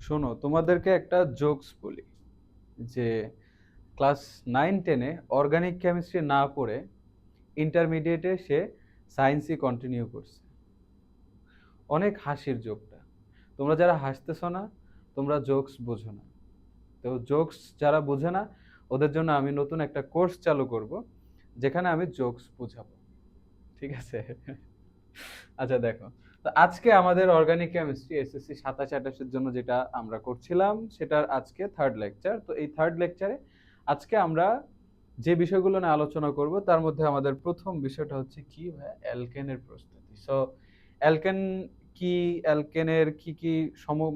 শোনো, তোমাদেরকে একটা জোকস বলি যে ক্লাস 9-10-এ অর্গানিক কেমিস্ট্রি না পড়ে ইন্টারমিডিয়েটে সে সায়েন্সই কন্টিনিউ করছে। অনেক হাসির জোকটা। তোমরা যারা হাসতেছো না, তোমরা জোকস বোঝো না। তো জোকস যারা বোঝে না, ওদের জন্য আমি নতুন একটা কোর্স চালু করব, যেখানে আমি জোকস বুঝাবো। ঠিক আছে? আচ্ছা দেখো, তো আজকে আমাদের অর্গানিক কেমিস্ট্রি এসএসসি 27-28-এর জন্য যেটা আমরা করছিলাম, সেটার আজকে থার্ড লেকচার। তো এই থার্ড লেকচারে আজকে আমরা যে বিষয়গুলো নিয়ে আলোচনা করব, তার মধ্যে আমাদের প্রথম বিষয়টা হচ্ছে কি ভাই, অ্যালকেনের প্রস্তুতি। সো অ্যালকেন কি, অ্যালকেনের কি কি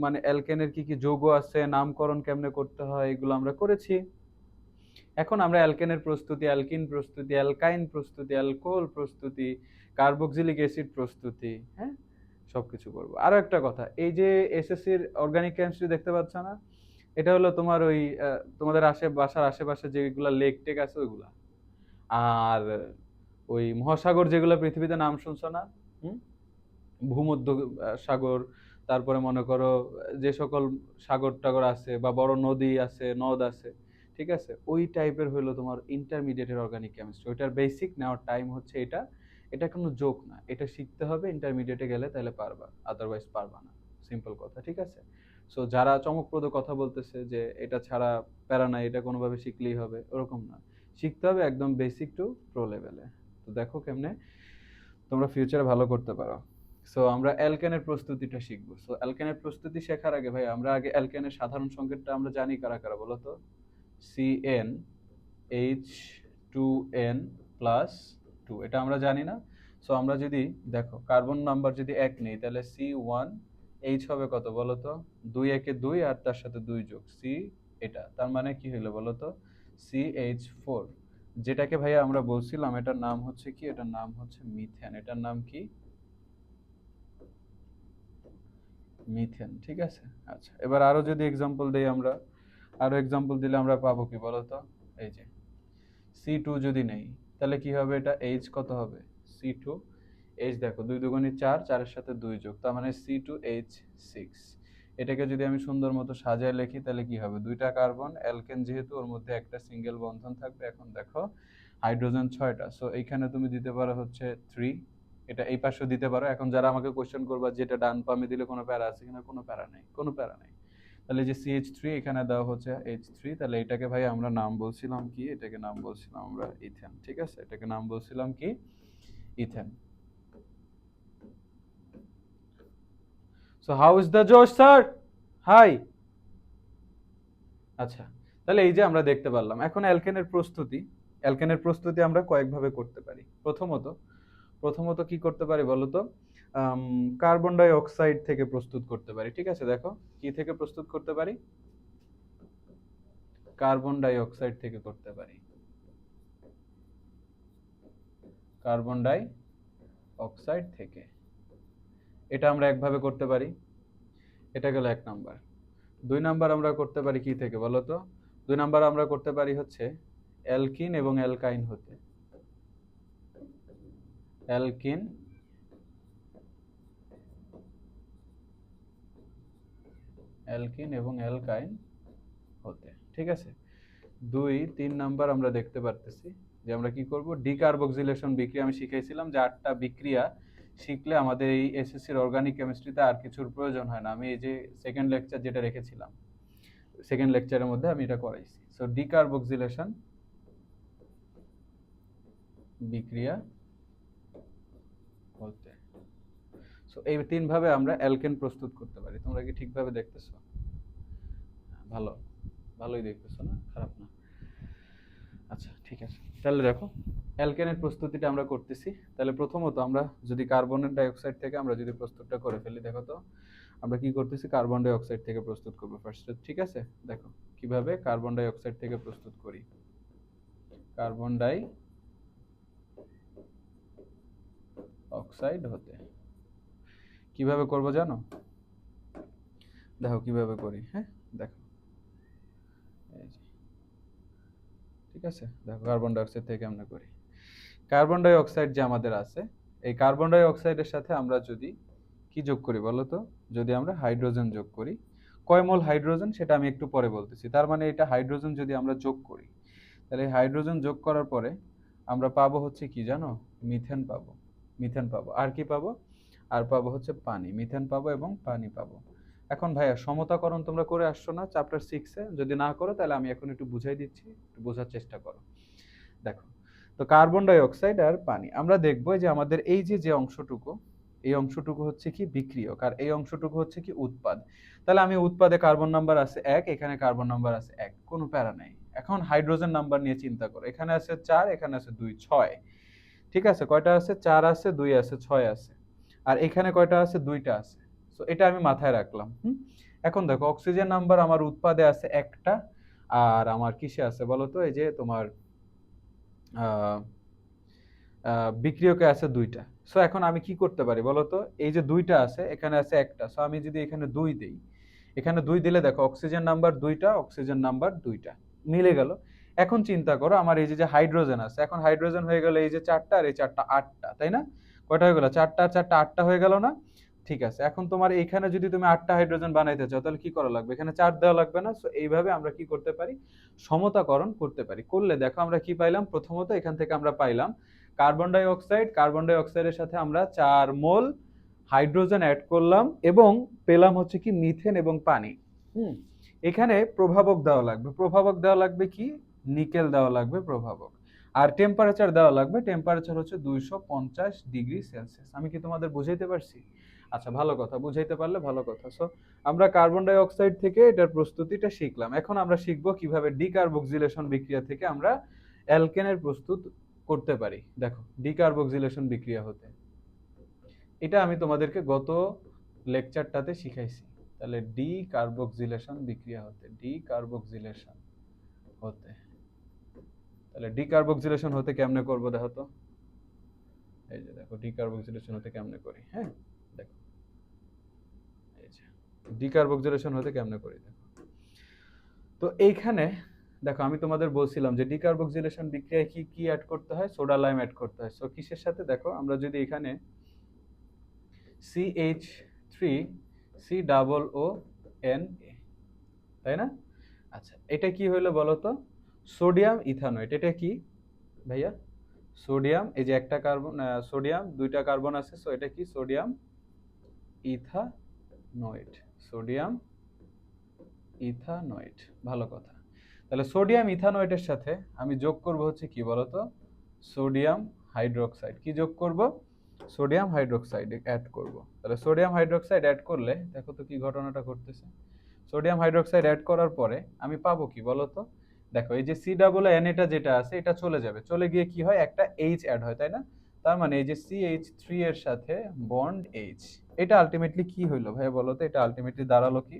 মানে অ্যালকেনের কি কি যৌগ আছে, নামকরণ কেমনে করতে হয়, এগুলো আমরা করেছি। এখন আমরা অ্যালকেনের প্রস্তুতি, অ্যালকিন প্রস্তুতি, অ্যালকাইন প্রস্তুতি, অ্যালকোহল প্রস্তুতি, কার্বক্সিলিক অ্যাসিড প্রস্তুতি, হ্যাঁ, সবকিছু করবো। আরো একটা কথা, এই যে এসএসসির অর্গানিক কেমিস্ট্রি দেখতে পাচ্ছ না, এটা হলো তোমার ওই তোমাদের বাসার আশেপাশে যেগুলা লেক টেক আছে ওইগুলা। আর ওই মহাসাগর যেগুলো পৃথিবীতে, নাম শুনছো না? হুম, ভূমধ্য সাগর, তারপরে মনে করো যে সকল সাগর টাগর আছে বা বড় নদী আছে, নদ আছে, ঠিক আছে, ওই টাইপের হইলো তোমার ইন্টারমিডিয়েটের অর্গানিক কেমিস্ট্রি। ওইটার বেসিক নেওয়ার টাইম হচ্ছে এটা। এটা কোনো জোক না, এটা শিখতে হবে ইন্টারমিডিয়েটে গেলে, তাহলে পারবা, আদারওয়াইজ পারবা না। সিম্পল কথা, ঠিক আছে? সো যারা চমকপ্রদ কথা বলতেছে যে এটা ছাড়া প্যারা নাই, এটা কোনোভাবে শিখলেই হবে, ওরকম না। শিখতে হবে একদম বেসিক টু প্রো লেভেলে। তো দেখো কেমনে তোমরা ফিউচারে ভালো করতে পারো। সো আমরা অ্যালকেনের প্রস্তুতিটা শিখবো। সো অ্যালকেনের প্রস্তুতি শেখার আগে ভাই, আমরা আগে অ্যালকেনের সাধারণ সংকেতটা আমরা জানি কারা কারা বলো তো? CnH2n+2, এটা আমরা জানি না? সো আমরা যদি দেখো কার্বন নাম্বার যদি 1 নেই, তাহলে C1H হবে কত বলো তো? 2 একে 2, আর তার সাথে 2 যোগ সি, এটা তার মানে কি হইলো বলো তো? CH4, যেটাকে ভাইয়া আমরা বলছিলাম এটার নাম হচ্ছে কি, এটার নাম হচ্ছে মিথেন। এটার নাম কি? মিথেন, ঠিক আছে। আচ্ছা, এবার আরো যদি এক্সাম্পল দেই আমরা, আরো এক্সাম্পল দিলে আমরা পাবো কি বলতো? এই যে C2 যদি নেই, তাহলে কি হবে? এটা H কত হবে? C2 H, দেখো 2 দুগুণে 4, 4-এর সাথে 2 যোগ, তার মানে C2H6। এটাকে যদি আমি সুন্দর মতো সাজায় লিখি, তাহলে কি হবে? দুইটা কার্বন, অ্যালকেন যেহেতু, ওর মধ্যে একটা সিঙ্গেল বন্ধন থাকবে। এখন দেখো হাইড্রোজেন 6টা, সো এইখানে তুমি দিতে পারো হচ্ছে 3, এটা এই পাশেও দিতে পারো। এখন যারা আমাকে কোশ্চেন করবা যেটা ডান বামে দিলে কোনো প্যারা আছে কিনা, কোনো প্যারা নাই, কোনো প্যারা নাই। তাহলে যে CH3 এখানে দেওয়া হচ্ছে H3, তাহলে এটাকে ভাই আমরা নাম বলছিলাম কি? এটাকে নাম বলছিলাম আমরা ইথেন, ঠিক আছে? এটাকে নাম বলছিলাম কি? Ethane. So how is the জোশ স্যার? হাই। আচ্ছা, তাহলে এই যে আমরা দেখতে পারলাম এখন অ্যালকেনের প্রস্তুতি। অ্যালকেনের প্রস্তুতি আমরা কয়েকভাবে করতে পারি। প্রথমত, প্রথমত কি করতে পারি বলতো? কার্বন ডাই অক্সাইড থেকে প্রস্তুত করতে পারি, ঠিক আছে? দেখো কি থেকে প্রস্তুত করতে পারি? কার্বন ডাই অক্সাইড থেকে করতে পারি। কার্বন ডাই অক্সাইড থেকে, এটা আমরা একভাবে করতে পারি। এটা গেল 1 নাম্বার। 2 নাম্বার আমরা করতে পারি কি থেকে বলো তো? 2 নাম্বার আমরা করতে পারি হচ্ছে অ্যালকিন এবং অ্যালকাইন হতে। অ্যালকিন অ্যালকিন এবং অ্যালকাইন হতে, ঠিক আছে? 2-3 নাম্বার আমরা দেখতে পারতেছি যে আমরা কি করব, ডিকার্বক্সিলেশন বিক্রিয়া আমি শিখাইছিলাম যে 8টা বিক্রিয়া শিখলে আমাদের এই এসএসসির অর্গানিক কেমিস্ট্রিতে আর কিছুর প্রয়োজন হয় না। আমি এই যে সেকেন্ড লেকচার যেটা রেখেছিলাম, সেকেন্ড লেকচারের মধ্যে আমি এটা করাইছি। সো ডিকার্বক্সিলেশন বিক্রিয়া হতে। সো এই 3 ভাবে আমরা অ্যালকেন প্রস্তুত করতে পারি। তোমরা কি ঠিকভাবে দেখতেছো? ভালো, ভালোই দেখতেছো না, খারাপ না। আচ্ছা ঠিক আছে, তাহলে দেখো অ্যালকেনের প্রস্তুতিটা আমরা করতেছি। তাহলে প্রথমত আমরা যদি কার্বন ডাই অক্সাইড থেকে আমরা যদি প্রস্তুতটা করে ফেলি, দেখো তো আমরা কি করতেছি? কার্বন ডাই অক্সাইড থেকে প্রস্তুত করবো ফার্স্ট, ঠিক আছে? দেখো কিভাবে কার্বন ডাই অক্সাইড থেকে প্রস্তুত করি। কার্বন ডাই অক্সাইড হতে কিভাবে করব জানো? দেখো কিভাবে করি, হ্যাঁ দেখো, এই যে, ঠিক আছে, দেখো কার্বন ডাই অক্সাইড থেকে আমরা করি। কার্বন ডাই অক্সাইড যে আমাদের আছে, এই কার্বন ডাই অক্সাইডের সাথে আমরা যদি কি যোগ করি বলো তো? যদি আমরা হাইড্রোজেন যোগ করি, কয় মোল হাইড্রোজেন সেটা আমি একটু পরে বলতেছি। তার মানে এটা হাইড্রোজেন যদি আমরা যোগ করি, তাহলে হাইড্রোজেন যোগ করার পরে আমরা পাবো হচ্ছে কি জানো, মিথেন পাবো। মিথেন পাবো, আর কি পাবো, আর পাবো হচ্ছে পানি। মিথেন পাবো এবং পানি পাবো। এখন ভাইয়া সমতাকরণ তোমরা করে আসছো না চ্যাপ্টার 6-এ? যদি না করো তাহলে আমি এখন একটু বুঝাই দিচ্ছি, একটু বোঝার চেষ্টা করো। দেখো, তো কার্বন ডাই অক্সাইড আর পানি, আমরা দেখবো যে আমাদের এই যে যে অংশটুকু, এই অংশটুকু হচ্ছে কি বিক্রিয়ক, আর এই অংশটুকু হচ্ছে কি উৎপাদ। তাহলে আমি উৎপাদে কার্বন নাম্বার আছে 1, এখানে কার্বন নাম্বার আছে 1, কোনো প্যারা নাই। এখন হাইড্রোজেন নাম্বার নিয়ে চিন্তা করো, এখানে আছে 4, এখানে আছে 2, 6। ঠিক আছে, কয়টা আছে? 4 আছে, 2 আছে, 6 আছে। আর এখানে কয়টা আছে? 2টা আছে। সো এটা আমি মাথায় রাখলাম। এখন দেখো, অক্সিজেন নাম্বার আমার উৎপাদে আছে 1টা, আর আমার কিসে আছে বলো তো, এই যে তোমার বিক্রিয়কে আছে 2টা। সো এখন আমি কি করতে পারি বলো তো, এই যে 2টা আছে, এখানে আছে 1টা, সো আমি যদি এখানে 2 দেই, এখানে 2 দিলে দেখো অক্সিজেন নাম্বার 2টা, অক্সিজেন নাম্বার 2টা মিলে গেল। এখন চিন্তা করো, আমার এই যে যে হাইড্রোজেন আছে, এখন হাইড্রোজেন হয়ে গেল এই যে 4টা, আর এই 4টা 8টা, তাই না? কয়টা হয়ে গেল? 4টা আর 4টা 8টা হয়ে গেল না? ঠিক আছে, এখন তোমার এইখানে যদি তুমি 8টা হাইড্রোজেন বানাইতে চাও, তাহলে কি করা লাগবে? এখানে 4 দেওয়া লাগবে না? সো এইভাবে আমরা কি করতে পারি, সমতাকরণ করতে পারি। করলে দেখো আমরা কি পাইলাম, প্রথমত এখান থেকে আমরা পাইলাম carbon die oxide, carbon die অক্সাইডের সাথে আমরা 4 মোল হাইড্রোজেন অ্যাড করলাম, এবং পেলাম হচ্ছে কি মিথেন এবং পানি। এখানে প্রভাবক দেওয়া লাগবে, প্রভাবক দেওয়া লাগবে কি, নিকেল দেওয়া লাগবে প্রভাবক। আর টেম্পারেচার দেওয়া লাগবে, টেম্পারেচার হচ্ছে 250 ডিগ্রি সেলসিয়াস। আমি কি তোমাদের বুঝাইতে পারছি? আচ্ছা, ভালো কথা, বুঝাইতে পারলে ভালো কথা। সো আমরা কার্বন ডাই অক্সাইড থেকে এটার প্রস্তুতিটা শিখলাম। এখন আমরা শিখবো কিভাবে ডিকার্বক্সিলেশন বিক্রিয়া থেকে আমরা অ্যালকেনের প্রস্তুত করতে পারি। দেখো, ডিকার্বক্সিলেশন বিক্রিয়া হতে, এটা আমি তোমাদেরকে গত লেকচারটাতে শিখাইছি। তাহলে ডিকার্বক্সিলেশন বিক্রিয়া হতে, ডিকার্বক্সিলেশন হতে, তাহলে ডিকার্বক্সিলেশন হতে কেমনে করবো দেখো তো। এই যে দেখো, ডিকার্বক্সিলেশন হতে কেমনে করি। হ্যাঁ, দেখো, এই যে ডিকার্বক্সিলেশন হতে কেমনে করি দেখো। তো এইখানে দেখো, আমি তোমাদের বলছিলাম যে ডিকার্বক্সিলেশন বিক্রিয়ায় কি কি অ্যাড করতে হয়, সোডা লাইম অ্যাড করতে হয়। সো কিসের সাথে দেখো, আমরা যদি এখানে CH3COONA, তাই না? আচ্ছা, এটা কি হইলো বলো তো, সোডিয়াম ইথানয়েট। এটা কি ভাইয়া? সোডিয়াম, এই যে একটা কার্বন, সোডিয়াম 2টা কার্বন আছে, সো এটা কি, সোডিয়াম ইথানয়েট, সোডিয়াম ইথানয়েট। ভালো কথা। তাহলে সোডিয়াম ইথানয়েটের সাথে আমি যোগ করব হচ্ছে কি বলতো, সোডিয়াম হাইড্রোক্সাইড। কি যোগ করব? সোডিয়াম হাইড্রোক্সাইড অ্যাড করব। তাহলে সোডিয়াম হাইড্রোক্সাইড অ্যাড করলে দেখো তো কি ঘটনাটা ঘটতেছে। সোডিয়াম হাইড্রোক্সাইড অ্যাড করার পরে আমি পাবো কি বলতো, দেখো এই যে COON এটা যেটা আছে, এটা চলে যাবে, চলে গিয়ে কি হয়, একটা H অ্যাড হয়, তাই না? তার মানে এই যে CH3 এর সাথে বন্ড H, এটা আলটিমেটলি কি হইলো ভাই বলো তো, এটা আলটিমেটলি দাঁড়ালো কি,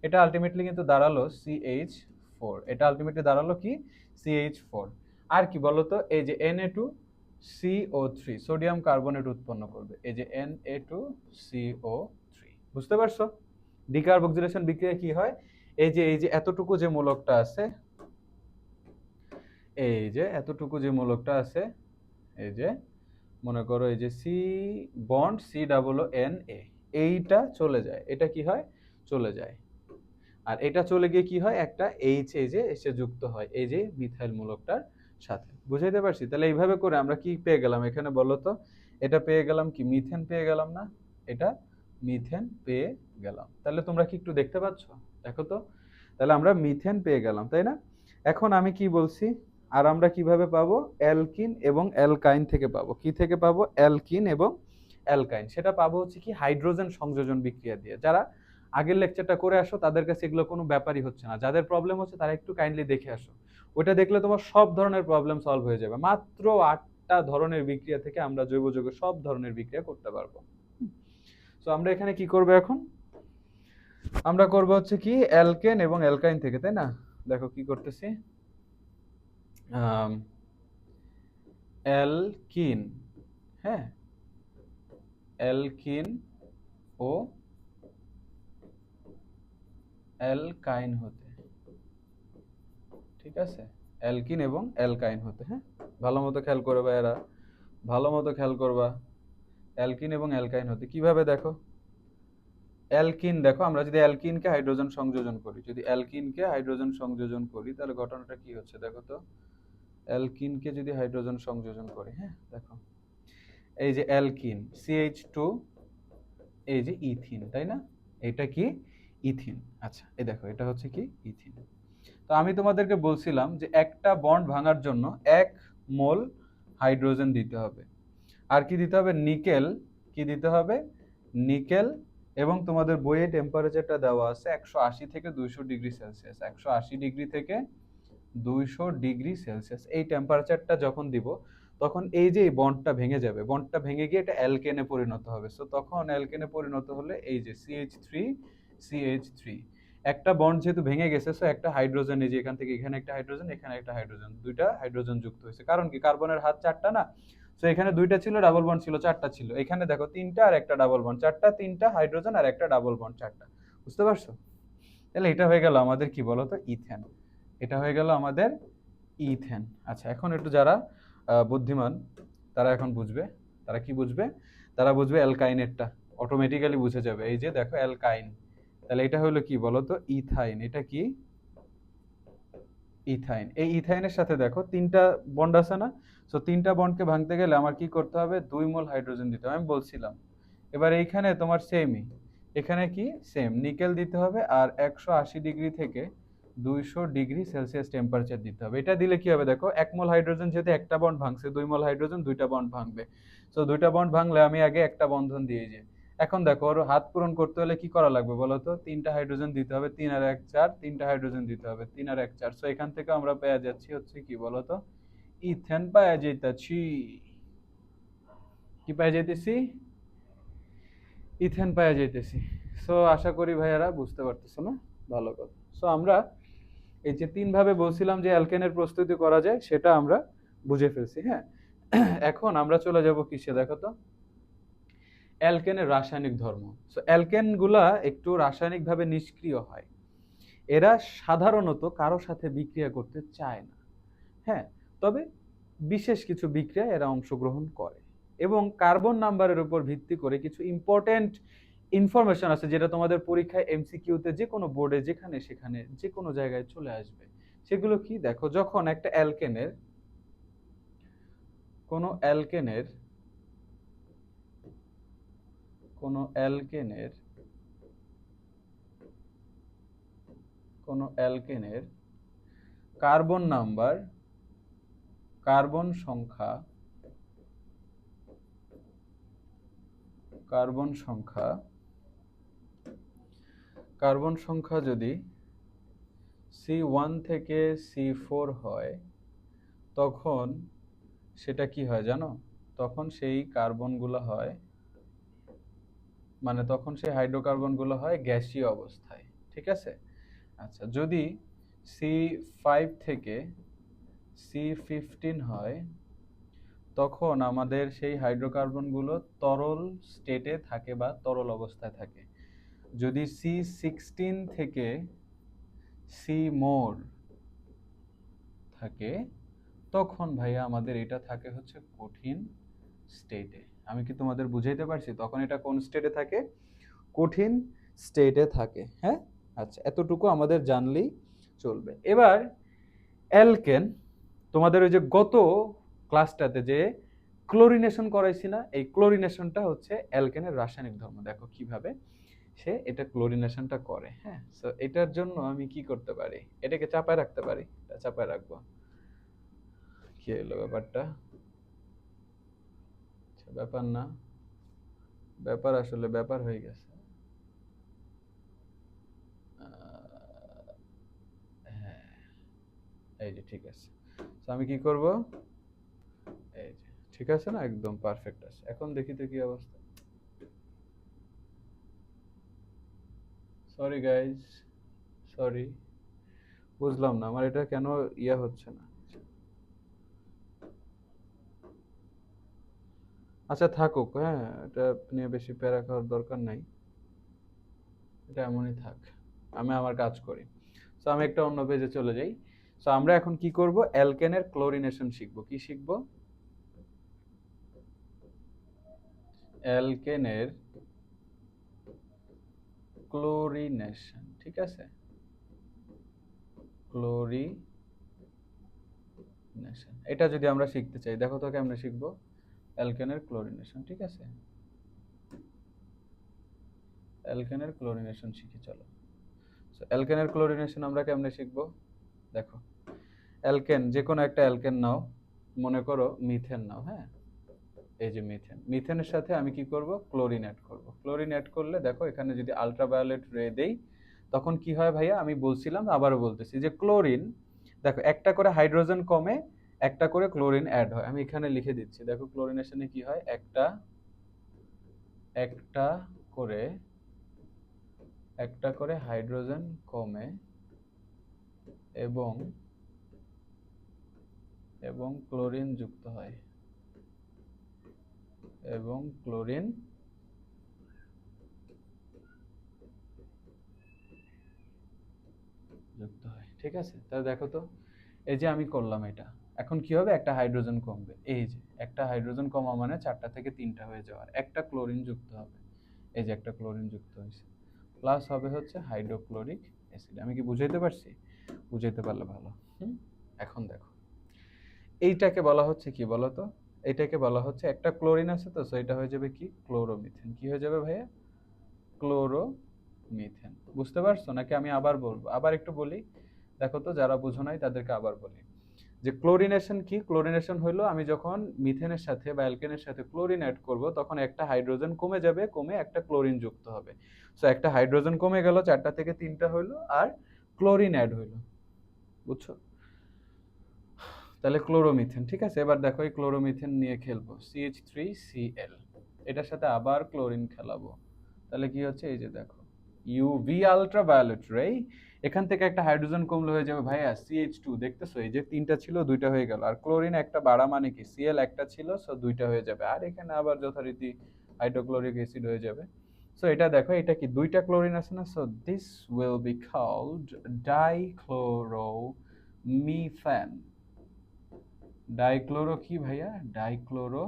এটা আলটিমেটলি কিন্তু দাঁড়ালো CH4। এটা আলটিমেটলি দাঁড়ালো কি, CH4। আর কি বলতো, এই যে Na2CO3 সোডিয়াম কার্বনেট উৎপন্ন করবে, এই যে Na2CO3। বুঝতে পারছো ডিকার্বক্সিলেশন বিক্রিয়া কি হয়? এই যে এতটুকু যে মূলকটা আছে, এই যে এতটুকু যে মূলকটা আছে, এই যে মনে করো এই যে সি বন্ড COONA, এইটা চলে যায়, এটা কি হয়, চলে যায়। আর এটা চলে গিয়ে কি হয়, একটা এইচ এই যে এসে যুক্ত হয় এই যে মিথাইল মূলকটার সাথে। বুঝাইতে পারছি? তাহলে এইভাবে করে আমরা কি পেয়ে গেলাম এখানে বলো তো, এটা পেয়ে গেলাম কি, মিথেন পেয়ে গেলাম না? এটা মিথেন পেয়ে গেলাম। তাহলে তোমরা কি একটু দেখতে পাচ্ছ? দেখো তো, তাহলে আমরা মিথেন পেয়ে গেলাম, তাই না? এখন আমি কি বলছি, আর আমরা কিভাবে পাবো, অ্যালকিন এবং অ্যালকাইন থেকে পাবো। কি থেকে পাবো? অ্যালকিন এবং অ্যালকাইন। সেটা পাবো হচ্ছে কি, হাইড্রোজেন সংযোজন বিক্রিয়া দিয়ে। যারা আগের লেকচারটা করে আসো তাদের কাছে এগুলো কোনো ব্যাপারই হচ্ছে না, যাদের প্রবলেম হচ্ছে তারা একটু কাইন্ডলি দেখে আসো। ওটা দেখলে তোমার সব ধরনের প্রবলেম সলভ হয়ে যাবে। মাত্র 8টা ধরনের বিক্রিয়া থেকে আমরা জৈব যৌগের সব ধরনের বিক্রিয়া করতে পারবো। সো আমরা এখানে কি করব এখন, আমরা করব হচ্ছে কি, অ্যালকেন এবং অ্যালকাইন থেকে, তাই না? দেখো কি করতেছি, অ্যালকিন, হ্যাঁ, অ্যালকিন ও অ্যালকাইন হতে, ঠিক আছে, অ্যালকিন এবং অ্যালকাইন হতে। হ্যাঁ, ভালো মতো খেয়াল করবা এরা, ভালো মতো খেয়াল করবা। অ্যালকিন এবং অ্যালকাইন হতে কিভাবে দেখো, অ্যালকিন দেখো, আমরা যদি অ্যালকিনকে হাইড্রোজেন সংযোজন করি, যদি অ্যালকিনকে হাইড্রোজেন সংযোজন করি তাহলে ঘটনাটা কি হচ্ছে দেখো তো। অ্যালকিনকে যদি হাইড্রোজেন সংযোজন করি, হ্যাঁ দেখো, এই যে অ্যালকিন CH2, এই যে ইথিন, তাই না? এটা কি? ইথিন। আচ্ছা, এই দেখো এটা হচ্ছে কি? ইথিন। তো আমি তোমাদেরকে বলছিলাম যে একটা বন্ড ভাঙার জন্য 1 মোল হাইড্রোজেন দিতে হবে। আর কি দিতে হবে? নিকেল। কি দিতে হবে? নিকেল। এবং তোমাদের বইয়ে টেম্পারেচারটা দেওয়া আছে 180 থেকে 200 ডিগ্রি সেলসিয়াস। 180 ডিগ্রি থেকে 200 ডিগ্রি সেলসিয়াস এই টেম্পারেচারটা যখন দিব, তখন এই যে বন্ডটা ভেঙে যাবে, বন্ডটা ভেঙে গিয়ে এটা অ্যালকেনে পরিণত হবে। সো তখন অ্যালকেনে পরিণত হলে এই যে CH3 একটা বন্ড যেহেতু ভেঙে গেছে, সো একটা হাইড্রোজেন, এই যে এখান থেকে এখানে একটা হাইড্রোজেন, এখানে একটা হাইড্রোজেন, দুইটা হাইড্রোজেন যুক্ত হয়েছে। কারণ কি? কার্বনের হাত চারটা না, সো এখানে দুইটা ছিল, ডাবল বন্ড ছিল চারটা ছিল, এখানে দেখো তিনটা আর একটা ডাবল বন্ড চারটা, তিনটা হাইড্রোজেন আর একটা ডাবল বন্ড চারটা। বুঝতে পারছো? তাহলে এটা হয়ে গেল আমাদের কি বলতো? ইথেন। এটা হয়ে গেল আমাদের ইথেন। আচ্ছা, এখন একটু যারা বুদ্ধিমান তারা এখন বুঝবে। তারা কি বুঝবে? তারা বুঝবে অ্যালকাইনেরটা, অটোমেটিক্যালি বুঝে যাবে। এই যে দেখো অ্যালকাইন, তাহলে এটা হলো কি বলতো? ইথাইন। এটা কি? ইথাইন। এই ইথাইনের সাথে দেখো তিনটা বন্ড আছে না? সো তিনটা বন্ডকে ভাঙতে গেলে আমার কি করতে হবে? 2 মোল হাইড্রোজেন দিতে হবে, আমি বলছিলাম। এবার এইখানে তোমার সেমই, এখানে কি সেম, নিকেল দিতে হবে আর 180 ডিগ্রি থেকে 200 ডিগ্রি সেলসিয়াস টেম্পারেচার দিতে হবে। এটা দিলে কি হবে দেখো, 1 মোল হাইড্রোজেন যেহেতু একটা বন্ড ভাঙছে, 2 মোল হাইড্রোজেন দুইটা বন্ড ভাঙবে। সো দুইটা বন্ড ভাঙলে আমি আগে একটা বন্ধন দিয়ে যাই। এখন দেখো ওর হাত পূরণ করতে হলে কি করা লাগবে বলো তো? তিনটা হাইড্রোজেন দিতে হবে, 3 আর 1 4, তিনটা হাইড্রোজেন দিতে হবে, 3 আর 1 4। সো এখান থেকে আমরা পেয়ে যাচ্ছি হচ্ছে কি বলতো? ইথেন পেয়ে যাইতাছি। কি পেয়ে যাইতেছি? ইথেন পেয়ে যাইতেছি। সো আশা করি ভাইয়ারা বুঝতে পারতেছো না? ভালো কথা। সো আমরা এই যে তিন ভাবে বলছিলাম যে অ্যালকেনের প্রস্তুতি করা যায়, সেটা আমরা বুঝে ফেলছি, হ্যাঁ। এখন আমরা চলে যাব কিসে দেখো তো? অ্যালকেনের রাসায়নিক ধর্ম। সো অ্যালকেন গুলা একটু রাসায়নিকভাবে নিষ্ক্রিয় হয়। এরা সাধারণত কারো সাথে বিক্রিয়া করতে চায় না, হ্যাঁ। তবে বিশেষ কিছু বিক্রিয়ায় এরা অংশগ্রহণ করে। এবং কার্বন নাম্বারের উপর ভিত্তি করে কিছু ইম্পর্টেন্ট ইনফরমেশন আছে, যেটা তোমাদের পরীক্ষায় MCQতে যে কোনো বোর্ডে যেখানে সেখানে যে কোনো জায়গায় চলে আসবে। সেগুলো কি দেখো, যখন একটা অ্যালকেনের, কোনো অ্যালকেনের কোনো অ্যালকেনের কোনো অ্যালকেনের কার্বন নাম্বার, কার্বন সংখ্যা, কার্বন সংখ্যা কার্বন সংখ্যা যদি C1 থেকে C4 হয়, তখন সেটা কি হয় জানো? তখন সেই কার্বনগুলো হয়, মানে তখন সেই হাইড্রোকার্বনগুলো হয় গ্যাসীয় অবস্থায়, ঠিক আছে? আচ্ছা, যদি C5 থেকে C15 হয়, তখন আমাদের সেই হাইড্রোকার্বনগুলো তরল স্টেটে থাকে বা তরল অবস্থায় থাকে। যদি C16 থেকে C থাকে, তখন ভাইয়া আমাদের এটা থাকে হচ্ছে কঠিন স্টেটে। আমি কি তোমাদের বুঝাইতে পারছি? তখন এটা কোন স্টেটে থাকে? কঠিন স্টেটে থাকে, হ্যাঁ। আচ্ছা, এতটুকু আমাদের জানলেই চলবে। এবার অ্যালকেন, তোমাদের ওই যে গত ক্লাসটাতে যে ক্লোরিনেশন করাইছি না, এই ক্লোরিনেশনটা হচ্ছে অ্যালকেনের রাসায়নিক ধর্ম। দেখো কিভাবে সে এটা ক্লোরিনেশনটা করে, হ্যাঁ। সো এটার জন্য আমি কি করতে পারি? এটাকে চাপায় রাখতে পারি, এটা চাপায় রাখবো। কি হলো ব্যাপারটা? আচ্ছা, ব্যাপার না, ব্যাপার আসলে ব্যাপার হয়ে গেছে। হ্যাঁ, এই যে ঠিক আছে। তো আমি কি করব? এই যে ঠিক আছে না, একদম পারফেক্ট আছে। এখন দেখি তো কি অবস্থা। সরি গাইজ, সরি, বুঝলাম না আমার এটা কেন ইয়া হচ্ছে না। আচ্ছা থাকুক, হ্যাঁ, এটা নিয়ে বেশি প্যারা খাওয়ার দরকার নাই, এটা এমনই থাক, আমি আমার কাজ করি। সো আমি একটা অন্য পেজে চলে যাই। সো আমরা এখন কি করব? অ্যালকেনের ক্লোরিনেশন শিখবো। কি শিখবো? অ্যালকেনের ক্লোরিনেশন, ঠিক আছে, ক্লোরিনেশন। এটা যদি আমরা শিখতে চাই, দেখো তো কেমনে শিখবো, অ্যালকেনের ক্লোরিনেশন, ঠিক আছে, অ্যালকেনের ক্লোরিনেশন শিখি চলো। সো অ্যালকেনের ক্লোরিনেশন আমরা কেমনে শিখবো, দেখো, অ্যালকেন, যে কোনো একটা অ্যালকেন নাও, মনে করো মিথেন নাও, হ্যাঁ, এই যে মিথেন, মিথেনের সাথে আমি কি করব, ক্লোরিন অ্যাড করব। ক্লোরিন অ্যাড করলে দেখো এখানে যদি আলট্রাভায়োলেট রে দেই, তখন কি হয় ভাইয়া, আমি বলছিলাম আবারও বলতেছি যে ক্লোরিন, দেখো একটা করে হাইড্রোজেন কমে, একটা করে ক্লোরিন অ্যাড হয়। আমি এখানে লিখে দিচ্ছি, দেখো ক্লোরিনেশনে কি হয়, একটা একটা করে একটা করে হাইড্রোজেন কমে এবং এবং ক্লোরিন যুক্ত হয়, এবং ক্লোরিন যুক্ত হয়, ঠিক আছে। তাহলে দেখো তো, এই যে আমি করলাম এটা, এখন কি হবে, একটা হাইড্রোজেন কমবে, এই যে একটা হাইড্রোজেন কমা মানে চারটা থেকে তিনটা হয়ে যাওয়ার, একটা ক্লোরিন যুক্ত হবে, এই যে একটা ক্লোরিন যুক্ত হয়েছে, প্লাস হবে হচ্ছে হাইড্রোক্লোরিক অ্যাসিড। আমি কি বুঝাইতে পারছি, বুঝাইতে পারলে ভালো। এখন দেখো, এইটাকে বলা হচ্ছে কি বলতো, এটাকে বলা হচ্ছে, একটা ক্লোরিন আছে তো, সো এটা হয়ে যাবে কি, ক্লোরোমিথেন। কি হয়ে যাবে ভাইয়া, ক্লোরোমিথেন। বুঝতে পারছো নাকি আমি আবার বলবো, আবার একটু বলি, দেখো তো যারা বুঝো নাই তাদেরকে আবার বলি, যে ক্লোরিনেশন কি, ক্লোরিনেশন হলো আমি যখন মিথেনের সাথে বা অ্যালকেনের সাথে ক্লোরিন অ্যাড করব, তখন একটা হাইড্রোজেন কমে যাবে, কমে একটা ক্লোরিন যুক্ত হবে। সো একটা হাইড্রোজেন কমে গেল, চারটা থেকে তিনটা হইলো, আর ক্লোরিন অ্যাড হইলো, বুঝছো, তাহলে ক্লোরোমিথেন, ঠিক আছে। এবার দেখো এই ক্লোরোমিথেন নিয়ে খেলবো, CH3Cl, এটার সাথে আবার ক্লোরিন খেলাবো, তাহলে কি হচ্ছে, এই যে দেখো, ইউভি আলট্রাভায়োলেট রে, এখান থেকে একটা হাইড্রোজেন কমলে হয়ে যাবে ভাইয়া CH2, দেখতেছো এই যে তিনটা ছিল দুইটা হয়ে গেল, আর ক্লোরিন একটা বাড়া মানে কি, Cl একটা ছিল, সো দুইটা হয়ে যাবে, আর এখানে আবার যথারীতি হাইড্রোক্লোরিক অ্যাসিড হয়ে যাবে। সো এটা দেখো, এটা কি দুইটা ক্লোরিন আছে না, so this will be called dichloromethane. Dichloro কি ভাইয়া, ডাইক্লোরো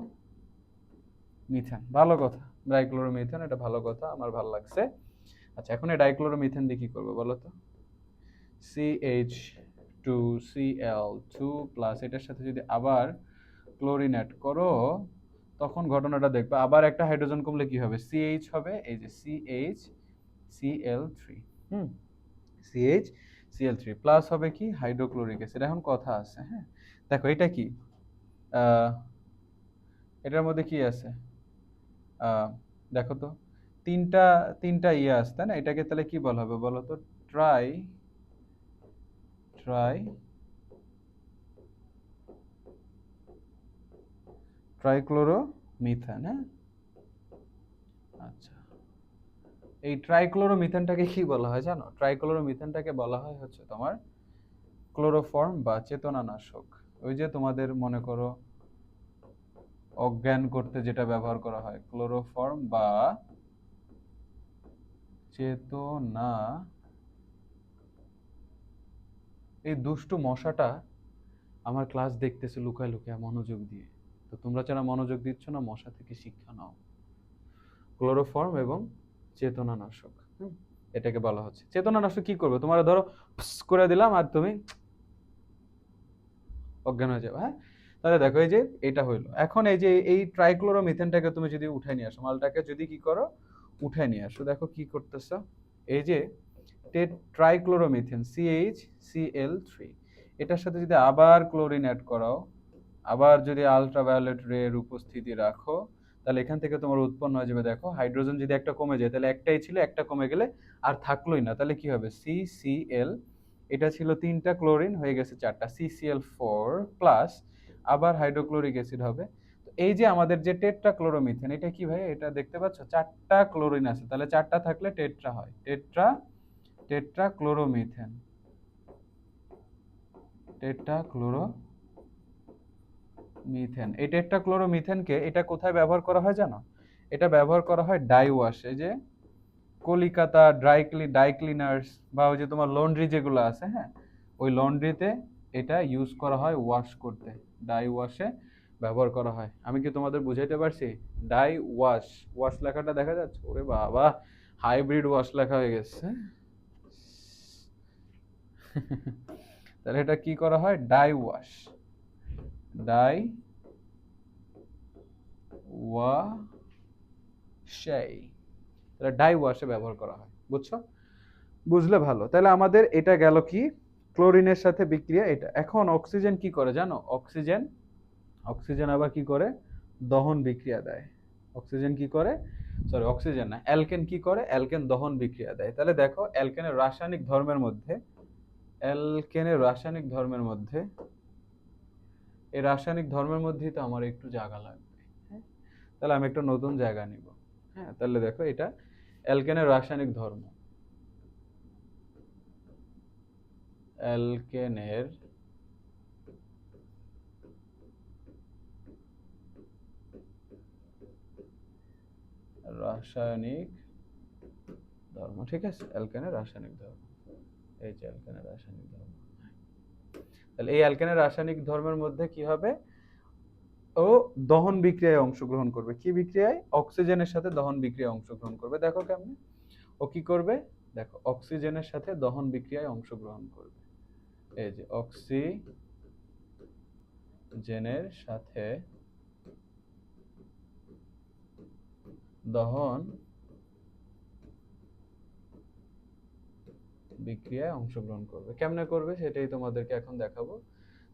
মিথেন, ভালো কথা, ডাইক্লোরোমিথেন, এটা ভালো কথা, আমার ভালো লাগছে। আচ্ছা, এখন এই ডাইক্লোরোমিথেন দিয়ে কি করবো বলো তো, CH2Cl2 প্লাস এটার সাথে যদি আবার ক্লোরিন অ্যাড করো, তখন ঘটনাটা দেখবে, আবার একটা হাইড্রোজেন কমলে কি হবে, CH হবে, এই যে CH হুম CH প্লাস হবে কি, হাইড্রোক্লোরিক অ্যাসিড। এখন কথা আছে, হ্যাঁ, দেখো এটা কি, এটার মধ্যে কি আছে, দেখো তো, তিনটা তিনটা ইয়ে আছে তাই না, এটাকে তাহলে কি বলা হবে বলো তো, ট্রাই ট্রাই ট্রাইক্লোরোমিথেন, হ্যাঁ। আচ্ছা, এই ট্রাইক্লোরোমিথেনটাকে কি বলা হয় জানো, ট্রাইক্লোরোমিথেনটাকে বলা হয় হচ্ছে তোমার ক্লোরোফর্ম বা চেতনানাশক। ওই যে তোমাদের মনে করো অজ্ঞান করতে যেটা ব্যবহার করা হয়, ক্লোরোফর্ম বা চেতনা। এই দুষ্টু মশাটা আমার ক্লাস দেখতেছে লুকায় লুকায় মনোযোগ দিয়ে, তো তোমরা যারা মনোযোগ দিচ্ছ না, মশা থেকে শিক্ষা নাও। ক্লোরোফর্ম এবং চেতনানাশক, এটাকে বলা হচ্ছে চেতনানাশক। কি করবে, তোমার ধরো করে দিলাম আর তুমি অজ্ঞান হয়ে যাবে, হ্যাঁ। তাহলে দেখো এই যে এটা হইলো, এখন এই যে এই ট্রাইক্লোরোমিথেনটাকে তুমি যদি উঠাই নিয়ে আসো, মালটাকে যদি কি করো, উঠাই নিয়ে আসো, দেখো কি করতেছ, এই যে ট্রাইক্লোরোমিথেন CH Cl3, এটার সাথে যদি আবার ক্লোরিন অ্যাড করাও, আবার যদি আলট্রাভায়োলেট রে এর উপস্থিতি রাখো, তাহলে এখান থেকে তোমার উৎপন্ন হয়ে যাবে, দেখো হাইড্রোজেন যদি একটা কমে যায়, তাহলে একটাই ছিল, একটা কমে গেলে আর থাকলোই না, তাহলে কি হবে, CCl, এটা ছিল তিনটা ক্লোরিন, হয়ে গেছে চারটা, CCl4 প্লাস আবার হাইড্রোক্লোরিক অ্যাসিড হবে। তো এই যে আমাদের যে টেট্রাক্লোরোমিথেন, এটা কি ভাই, এটা দেখতে পাচ্ছ চারটা ক্লোরিন আছে, তাহলে চারটা থাকলে টেট্রা হয়, টেট্রাক্লোরোমিথেন, টেট্রাক্লোরোমিথেন। এই টেট্রাক্লোরোমিথেনকে এটা কোথায় ব্যবহার করা হয় জানো, এটা ব্যবহার করা হয় ডাই ওয়াশে, যে কলিকাতা ডাই ক্লিনার্স বা ওই যে তোমার লন্ড্রি যেগুলো আছে, হ্যাঁ, ওই লন্ড্রিতে এটা ইউজ করা হয় ওয়াশ করতে, ডাই ওয়াশে ব্যবহার করা হয়। আমি কি তোমাদের বুঝাইতে পারছি, ডাই ওয়াশ, ওয়াশ লেখাটা দেখা যাচ্ছে, ওরে বাবা, হাইব্রিড ওয়াশ লেখা হয়ে গেছে। তাহলে এটা কি করা হয়? Die wash. ডাই ওয়াশাই, তাহলে ডাই ওয়াশে ব্যবহার করা হয়। বুঝছো? বুঝলে ভালো। তাহলে আমাদের এটা গেল কি, ক্লোরিনের সাথে বিক্রিয়া এটা। এখন অক্সিজেন কি করে জানো? অক্সিজেন অক্সিজেন আবার কি করে? দহন বিক্রিয়া দেয়। অক্সিজেন কি করে? সরি, অক্সিজেন না, অ্যালকেন কি করে? অ্যালকেন দহন বিক্রিয়া দেয়। তাহলে দেখো অ্যালকেনের রাসায়নিক ধর্মের মধ্যে, অ্যালকেনের রাসায়নিক ধর্মের মধ্যে, এই রাসায়নিক ধর্মের মধ্যেই তো আমার একটু জায়গা লাগবে। হ্যাঁ, তাহলে আমি একটা নতুন জায়গা নিব। হ্যাঁ, তাহলে দেখো এটা অ্যালকেনের রাসায়নিক ধর্ম। অ্যালকেনের রাসায়নিক ধর্ম, ঠিক আছে? অ্যালকেনের রাসায়নিক ধর্ম, এই যে অ্যালকেনের রাসায়নিক ধর্ম। তাহলে এই অ্যালকেনের রাসায়নিক ধর্মের মধ্যে কি হবে? ও দহন বিক্রিয়ায় অংশগ্রহণ করবে। কি বিক্রিয়ায়? অক্সিজেনের সাথে দহন বিক্রিয়ায় অংশগ্রহণ করবে। দেখো কেমনে ও কি করবে? দেখো, অক্সিজেনের সাথে দহন বিক্রিয়ায় অংশগ্রহণ করবে। এই যে অক্সিজেনের সাথে দহন বিক্রিয়ায় অংশগ্রহণ করবে। কেমনে করবে সেটাই তোমাদেরকে এখন দেখাবো।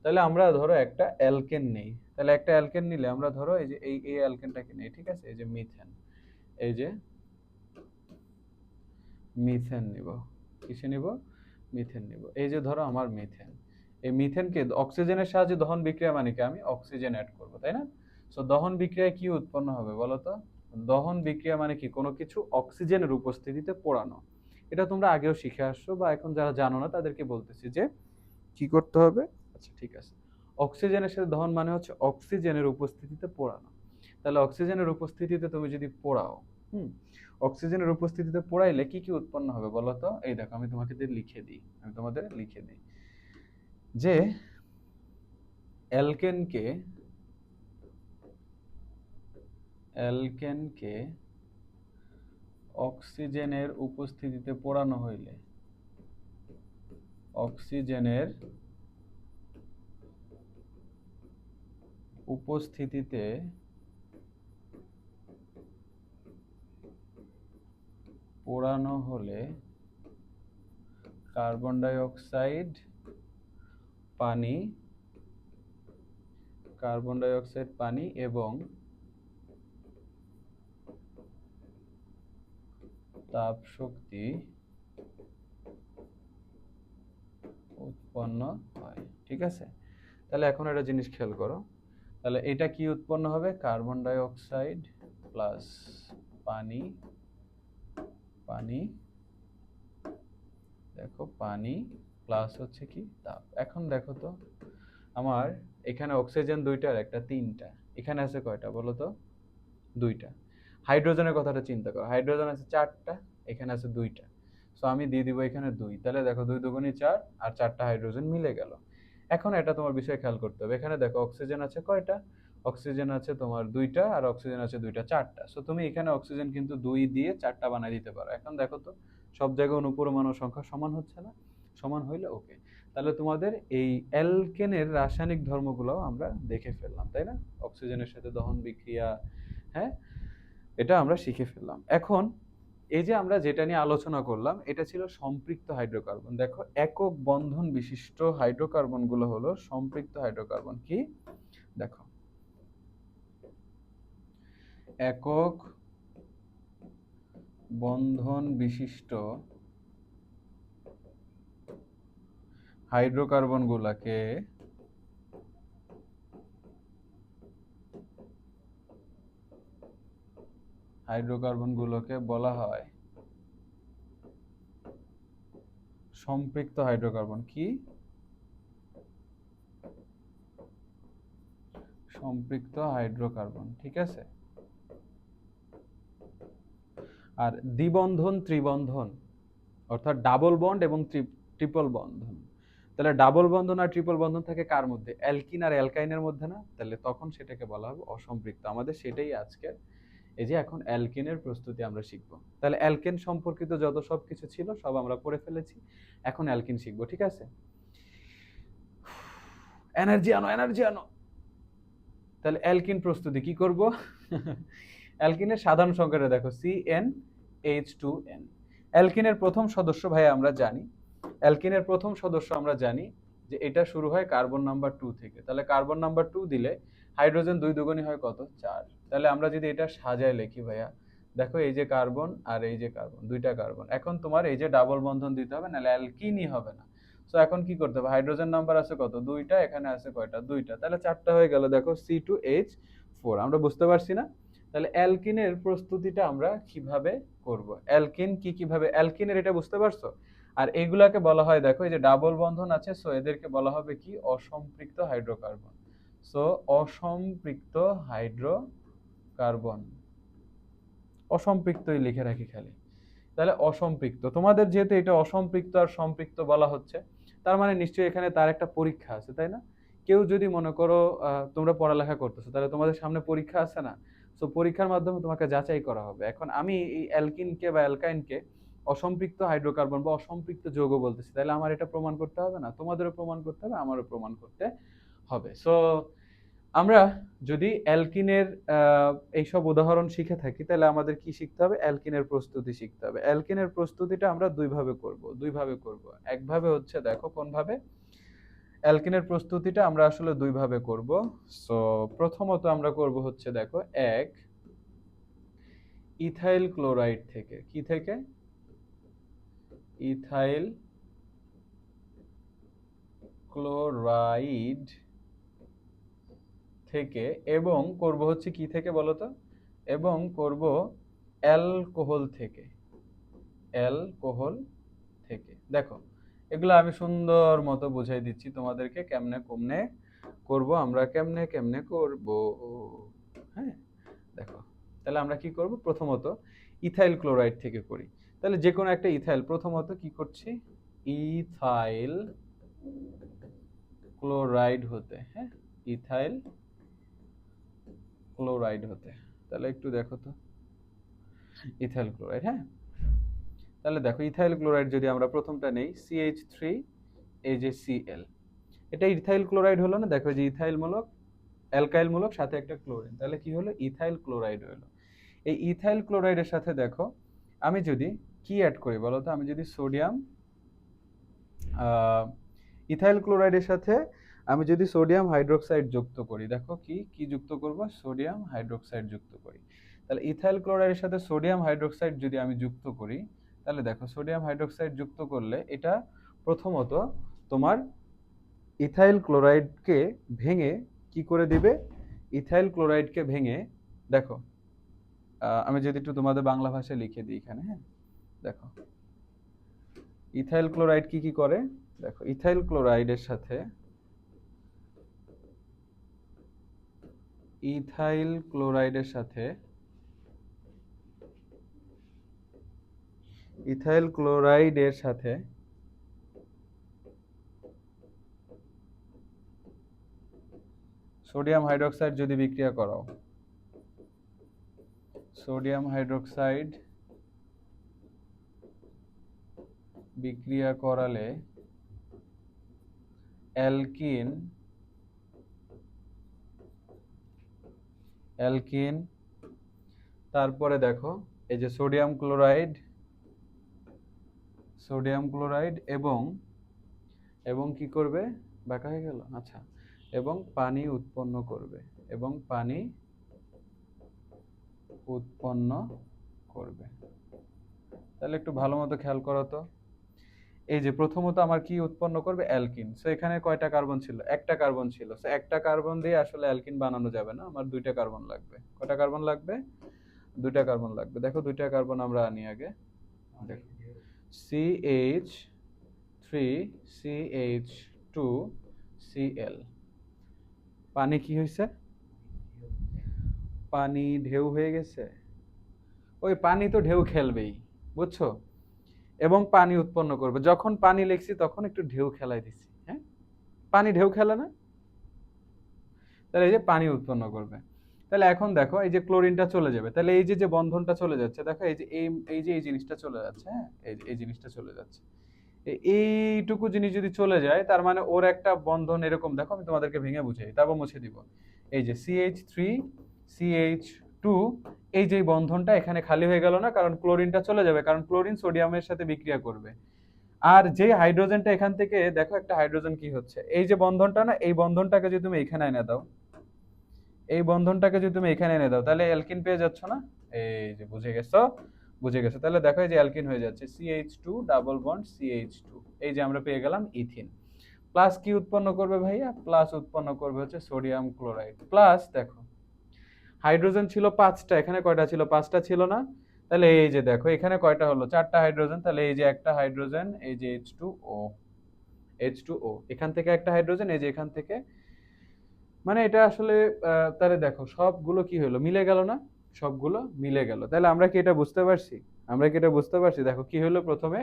তাহলে আমরা ধরো একটা অ্যালকেন নেই। তাহলে একটা অ্যালকেন নিলে আমরা ধরো এই যে এই অ্যালকেনটাকে নেই, ঠিক আছে? এই যে মিথেন, এই যে মিথেন নিব। কিসে নিব? মিথেন নিব। এই যে ধরো আমার মিথেন, এই মিথেনকে অক্সিজেনের সাহায্যে দহন বিক্রিয়া মানে কি? আমি অক্সিজেন অ্যাড করব, তাই না? সো দহন বিক্রিয়ায় কি উৎপন্ন হবে বলো তো? দহন বিক্রিয়া মানে কি? কোনো কিছু অক্সিজেনের উপস্থিতিতে পোড়ানো। এটা তোমরা আগেও শিখে আসছো, বা এখন যারা জানো না তাদেরকে বলতেছি যে কি করতে হবে। আচ্ছা, ঠিক আছে। অক্সিজেনের সাথে দহন মানে হচ্ছে অক্সিজেনের উপস্থিতিতে পোড়ানো। তাহলে অক্সিজেনের উপস্থিতিতে তুমি যদি পোড়াও, হুম, অক্সিজেনের উপস্থিতিতে পোড়াইলে কি কি উৎপন্ন হবে বলো তো? এই দেখো, আমি তোমাকে লিখে দিই, আমি তোমাদের লিখে দিই যে অ্যালকেনকে অ্যালকেনকে অক্সিজেনের উপস্থিতিতে পোড়ানো হইলে, অক্সিজেনের উপস্থিতিতে পোড়ানো হলে কার্বন ডাই অক্সাইড, পানি, কার্বন ডাই অক্সাইড, পানি এবং তাপ শক্তি উৎপন্ন হয়, ঠিক আছে? তাহলে এখন একটা জিনিস খেয়াল করো। তাহলে এটা কি উৎপন্ন হবে? কার্বন ডাই অক্সাইড প্লাস পানি, পানি, দেখো পানি প্লাস হচ্ছে কি? তাপ। এখন দেখো তো আমার এখানে অক্সিজেন দুইটা আর একটা তিনটা, এখানে আছে কয়টা বলো তো? দুইটা। হাইড্রোজেনের কথাটা চিন্তা করো, হাইড্রোজেন আছে চারটা, এখানে আছে দুইটা। সো আমি দিয়ে দিব এখানে দুই। তাহলে দেখো দুই দুগুণী চার, আর চারটা হাইড্রোজেন মিলে গেল। এখন এটা তোমার বিষয় খেয়াল করতে হবে। এখানে দেখো অক্সিজেন আছে কয়টা? অক্সিজেন আছে তোমার দুইটা, আর অক্সিজেন আছে দুইটা, চারটা। সো তুমি এখানে অক্সিজেন কিন্তু দুই দিয়ে চারটা বানাই দিতে পারো। এখন দেখো তো সব জায়গায় অনুপরমাণু সংখ্যা সমান হচ্ছে না? সমান হইলে ওকে। তাহলে তোমাদের এই অ্যালকেনের রাসায়নিক ধর্মগুলো আমরা দেখে ফেললাম, তাই না? অক্সিজেনের সাথে দহন বিক্রিয়া, হ্যাঁ, এটা আমরা শিখে ফেললাম। এখন এই যে আমরা যেটা নিয়ে আলোচনা করলাম, এটা ছিল সম্পৃক্ত হাইড্রোকার্বন। দেখো একক বন্ধন বিশিষ্ট হাইড্রোকার্বন গুলো হলো সম্পৃক্ত হাইড্রোকার্বন। কি? দেখো, একক বন্ধন বিশিষ্ট হাইড্রোকার্বন গুলাকে বলা হয় সম্পৃক্ত হাইড্রোকার্বন। কি? সম্পৃক্ত হাইড্রোকার্বন, ঠিক আছে? আর দ্বিবন্ধন ত্রিবন্ধন, অর্থাৎ ডাবল বন্ড এবং ট্রিপল বন্ধন। তাহলে ডাবল বন্ধন আর ট্রিপল বন্ধন থাকে কার মধ্যে? অ্যালকিন আর অ্যালকাইনের মধ্যে না? তাহলে তখন সেটাকে বলা হবে অসম্পৃক্ত। আমাদের সেটাই আজকের এই যে এখন অ্যালকেনের প্রস্তুতি আমরা শিখব। তাহলে অ্যালকেন সম্পর্কিত যত সব কিছু ছিল সব আমরা পড়ে ফেলেছি, এখন অ্যালকিন শিখবো, ঠিক আছে? এনার্জি আনো, এনার্জি আনো। তাহলে অ্যালকিন প্রস্তুতি কি করব? অ্যালকিনের সাধারণ সংখ্যাটা দেখো, CnH2n। অ্যালকিনের প্রথম সদস্য ভাই আমরা জানি, অ্যালকিনের প্রথম সদস্য আমরা জানি যে এটা শুরু হয় কার্বন নাম্বার 2 থেকে। তাহলে কার্বন নাম্বার 2 দিলে হাইড্রোজেন 2 দুগুণই হয় কত? 4। তাহলে আমরা যদি এটা সাজায় লিখি ভাইয়া, দেখো এই যে কার্বন আর এই যে কার্বন, দুইটা কার্বন। এখন তোমার এই যে ডাবল বন্ধন দিতে হবে, নাহলে অ্যালকিনই হবে না। সো এখন কি করতে হবে? হাইড্রোজেন নাম্বার আছে কত? 2টা, এখানে আছে কয়টা? 2টা। তাহলে 4টা হয়ে গেল, দেখো C2H4। আমরা বুঝতে পারছি না? তাহলে অ্যালকিনের প্রস্তুতিটা আমরা কিভাবে করব? অ্যালকিন কিভাবে, অ্যালকিনের এটা বুঝতে পারছো? আর এগুলাকে বলা হয়, দেখো এই যে ডাবল বন্ধন আছে, সো এদেরকে বলা হবে কি? অসম্পৃক্ত হাইড্রোকার্বন। সো অসম্পৃক্ত হাইড্রোকার্বন, অসম্পৃক্তই লিখে রাখি খালি। তাহলে অসম্পৃক্ত, তোমাদের যেহেতু এটা অসম্পৃক্ত আর সম্পৃক্ত বলা হচ্ছে, তার মানে নিশ্চয়ই এখানে তার একটা পরীক্ষা আছে, তাই না? কেউ যদি মনে করো তোমরা পড়ালেখা করতেছো, তাহলে তোমাদের সামনে পরীক্ষা আছে না? সো পরীক্ষার মাধ্যমে তোমাকে যাচাই করা হবে। এখন আমি এই অ্যালকিনকে বা অ্যালকাইনকে অসম্পৃক্ত হাইড্রোকার্বন বা অসম্পৃক্ত যৌগ বলতেছি, তাহলে আমার এটা প্রমাণ করতে হবে না? তোমাদেরও প্রমাণ করতে হবে, আমারও প্রমাণ করতে হবে। সো আমরা যদি অ্যালকিনের এইসব উদাহরণ শিখে থাকি, তাহলে আমাদের কি শিখতে হবে? অ্যালকিনের প্রস্তুতি শিখতে হবে। অ্যালকিনের প্রস্তুতিটা আমরা দুইভাবে করব। একভাবে হচ্ছে, দেখো কোন ভাবে? অ্যালকিনের প্রস্তুতিটা আমরা আসলে দুইভাবে করব। সো প্রথমত আমরা করব হচ্ছে, দেখো, এক ইথাইল ক্লোরাইড থেকে। কি থেকে? ইথাইল ক্লোরাইড থেকে। এবং করব হচ্ছে কি থেকে বলো তো? এবং করব অ্যালকোহল থেকে। অ্যালকোহল থেকে। দেখো এগুলো আমি সুন্দর মতো বুঝাই দিচ্ছি তোমাদেরকে, কেমনে কেমনে করব আমরা, কেমনে কেমনে করব। হ্যাঁ, দেখো তাহলে আমরা কি করব? প্রথমত ইথাইল ক্লোরাইড থেকে করি। তাহলে যে কোনো একটা ইথাইল, প্রথমত কি করছি? ইথাইল ক্লোরাইড হতে, হ্যাঁ, ইথাইল ক্লোরাইড হতে। তাহলে একটু দেখো তো, ইথাইল ক্লোরাইড, হ্যাঁ। তাহলে দেখো ইথাইল ক্লোরাইড যদি আমরা প্রথমটা নেই, CH3, এই যে Cl, এটা ইথাইল ক্লোরাইড হলো না? দেখো যে ইথাইল মূলক, অ্যালকাইল মূলক, সাথে একটা ক্লোরিন, তাহলে কি হলো? ইথাইল ক্লোরাইড হলো। এই ইথাইল ক্লোরাইডের সাথে দেখো আমি যদি কি অ্যাড করি বলো তো? আমি যদি সোডিয়াম, ইথাইল ক্লোরাইডের সাথে আমি যদি সোডিয়াম হাইড্রোক্সাইড যুক্ত করি, দেখো কি কি যুক্ত করব? সোডিয়াম হাইড্রোক্সাইড যুক্ত করি। তাহলে ইথাইল ক্লোরাইডের সাথে সোডিয়াম হাইড্রোক্সাইড যদি আমি যুক্ত করি, তাহলে দেখো সোডিয়াম হাইড্রোক্সাইড যুক্ত করলে এটা প্রথমত তোমার ইথাইল ক্লোরাইডকে ভেঙে কি করে দিবে? ইথাইল ক্লোরাইডকে ভেঙে, দেখো আমি যদি একটু তোমাদের বাংলা ভাষায় লিখে দিই এখানে, হ্যাঁ, দেখো ইথাইল ক্লোরাইড কি কি করে? দেখো ইথাইল ক্লোরাইডের সাথে, ইথাইল ক্লোরাইডের সাথে, ইথাইল ক্লোরাইডের সাথে সোডিয়াম হাইড্রোক্সাইড যদি বিক্রিয়া করাও, সোডিয়াম হাইড্রোক্সাইড বিক্রিয়া করালে অ্যালকিন, অ্যালকিন, তারপরে দেখো এই যে সোডিয়াম ক্লোরাইড, সোডিয়াম ক্লোরাইড এবং এবং কি করবে? বাঁকা হয়ে গেল, আচ্ছা, এবং পানি উৎপন্ন করবে, এবং পানি উৎপন্ন করবে। তাহলে একটু ভালো মতো খেয়াল করো তো, এই যে প্রথমত আমার কি উৎপন্ন করবে? অ্যালকিন। সো এখানে কয়টা কার্বন ছিল? একটা কার্বন ছিল। সো একটা কার্বন দিয়ে আসলে অ্যালকিন বানানো যাবে না, আমার দুইটা কার্বন লাগবে। কয়টা কার্বন লাগবে? দুইটা কার্বন লাগবে। দেখো দুইটা কার্বন আমরা আনি আগে। দেখো CH3CH2Cl। পানি কি হয়েছে? পানি ঢেউ হয়ে গেছে। ওই পানি তো ঢেউ খেলবেই, বুঝছো? এবং পানি উৎপন্ন করবে। যখন পানি লিখছি তখন একটু ঢেউ খেলাই দিছি, হ্যাঁ, পানি ঢেউ খেলে না? তাহলে এই যে পানি উৎপন্ন করবে। তাহলে এখন দেখো এই যে ক্লোরিনটা চলে যাবে, তাহলে এই যে যে বন্ধনটা চলে যাচ্ছে, দেখো এই যে এই জিনিসটা চলে যাচ্ছে, হ্যাঁ এই জিনিসটা চলে যাচ্ছে, এইটুকু জিনিস যদি চলে যায় তার মানে ওর একটা বন্ধন এরকম, দেখো আমি তোমাদেরকে ভেঙে বুঝাই তারপর মুছে দিব। এই যে CH3 CH2, এই যে বন্ধনটা এখানে খালি হয়ে গেল না, কারণ ক্লোরিনটা চলে যাবে, কারণ ক্লোরিন সোডিয়ামের সাথে বিক্রিয়া করবে। আর যে হাইড্রোজেনটা এখান থেকে, দেখো একটা হাইড্রোজেন কি হচ্ছে, এই যে বন্ধনটা না, এই বন্ধনটাকে যদি তুমি এখানে এনে দাও, এই বন্ধনটাকে যদি তুমি এখানে এনে দাও, তাহলে অ্যালকিন পেয়ে যাচ্ছ না। এই যে বুঝে গেছো, বুঝে গেছো, তাহলে দেখো এই যে অ্যালকিন হয়ে যাচ্ছে, CH2 ডাবল বন্ড CH2, এই যে আমরা পেয়ে গেলাম ইথিন। প্লাস কি উৎপন্ন করবে ভাইয়া, প্লাস উৎপন্ন করবে হচ্ছে সোডিয়াম ক্লোরাইড। প্লাস দেখো হাইড্রোজেন ছিল 5টা, এখানে কয়টা ছিল, 5টা ছিল না, তাহলে এই যে দেখো এখানে কয়টা হলো, 4টা হাইড্রোজেন, তাহলে এই যে একটা হাইড্রোজেন, এই যে H2O, H2O এখান থেকে একটা হাইড্রোজেন, এই যে এখান থেকে, মানে এটা আসলে তাহলে দেখো সবগুলো কি হলো, মিলে গেল না, সবগুলো মিলে গেল। তাহলে আমরা কি এটা বুঝতে পারছি, আমরা কি এটা বুঝতে পারছি, দেখো কি হলো, প্রথমে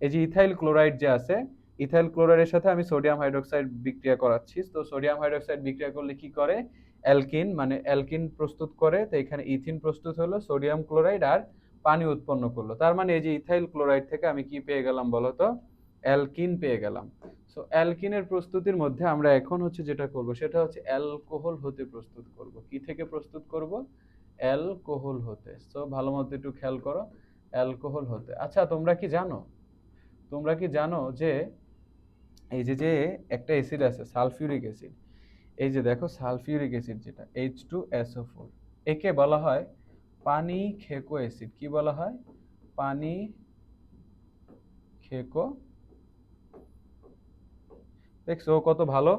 এই যে ইথাইল ক্লোরাইড যে আছে, ইথাইল ক্লোরাইডের সাথে আমি সোডিয়াম হাইড্রোক্সাইড বিক্রিয়া করাচ্ছি, তো সোডিয়াম হাইড্রোক্সাইড বিক্রিয়া করলে কি করে, অ্যালকিন, মানে অ্যালকিন প্রস্তুত করে, তো এখানে ইথিন প্রস্তুত হলো, সোডিয়াম ক্লোরাইড আর পানি উৎপন্ন করলো, তার মানে এই যে ইথাইল ক্লোরাইড থেকে আমি কি পেয়ে গেলাম বলো তো, অ্যালকিন পেয়ে গেলাম। সো অ্যালকিনের প্রস্তুতির মধ্যে আমরা এখন হচ্ছে যেটা করব সেটা হচ্ছে অ্যালকোহল হতে প্রস্তুত করব। কি থেকে প্রস্তুত করব, অ্যালকোহল হতে। সো ভালো মতো একটু খেয়াল করো, অ্যালকোহল হতে। আচ্ছা তোমরা কি জানো, তোমরা কি জানো যে এই যে যে একটা অ্যাসিড আছে সালফিউরিক অ্যাসিড, এই যে দেখো সালফিউরিক অ্যাসিড যেটা H2SO4, একে বলা হয় পানি ক্ষেকো অ্যাসিড। কি বলা হয়, পানি ক্ষেকো। দেখছো ও কত ভালো,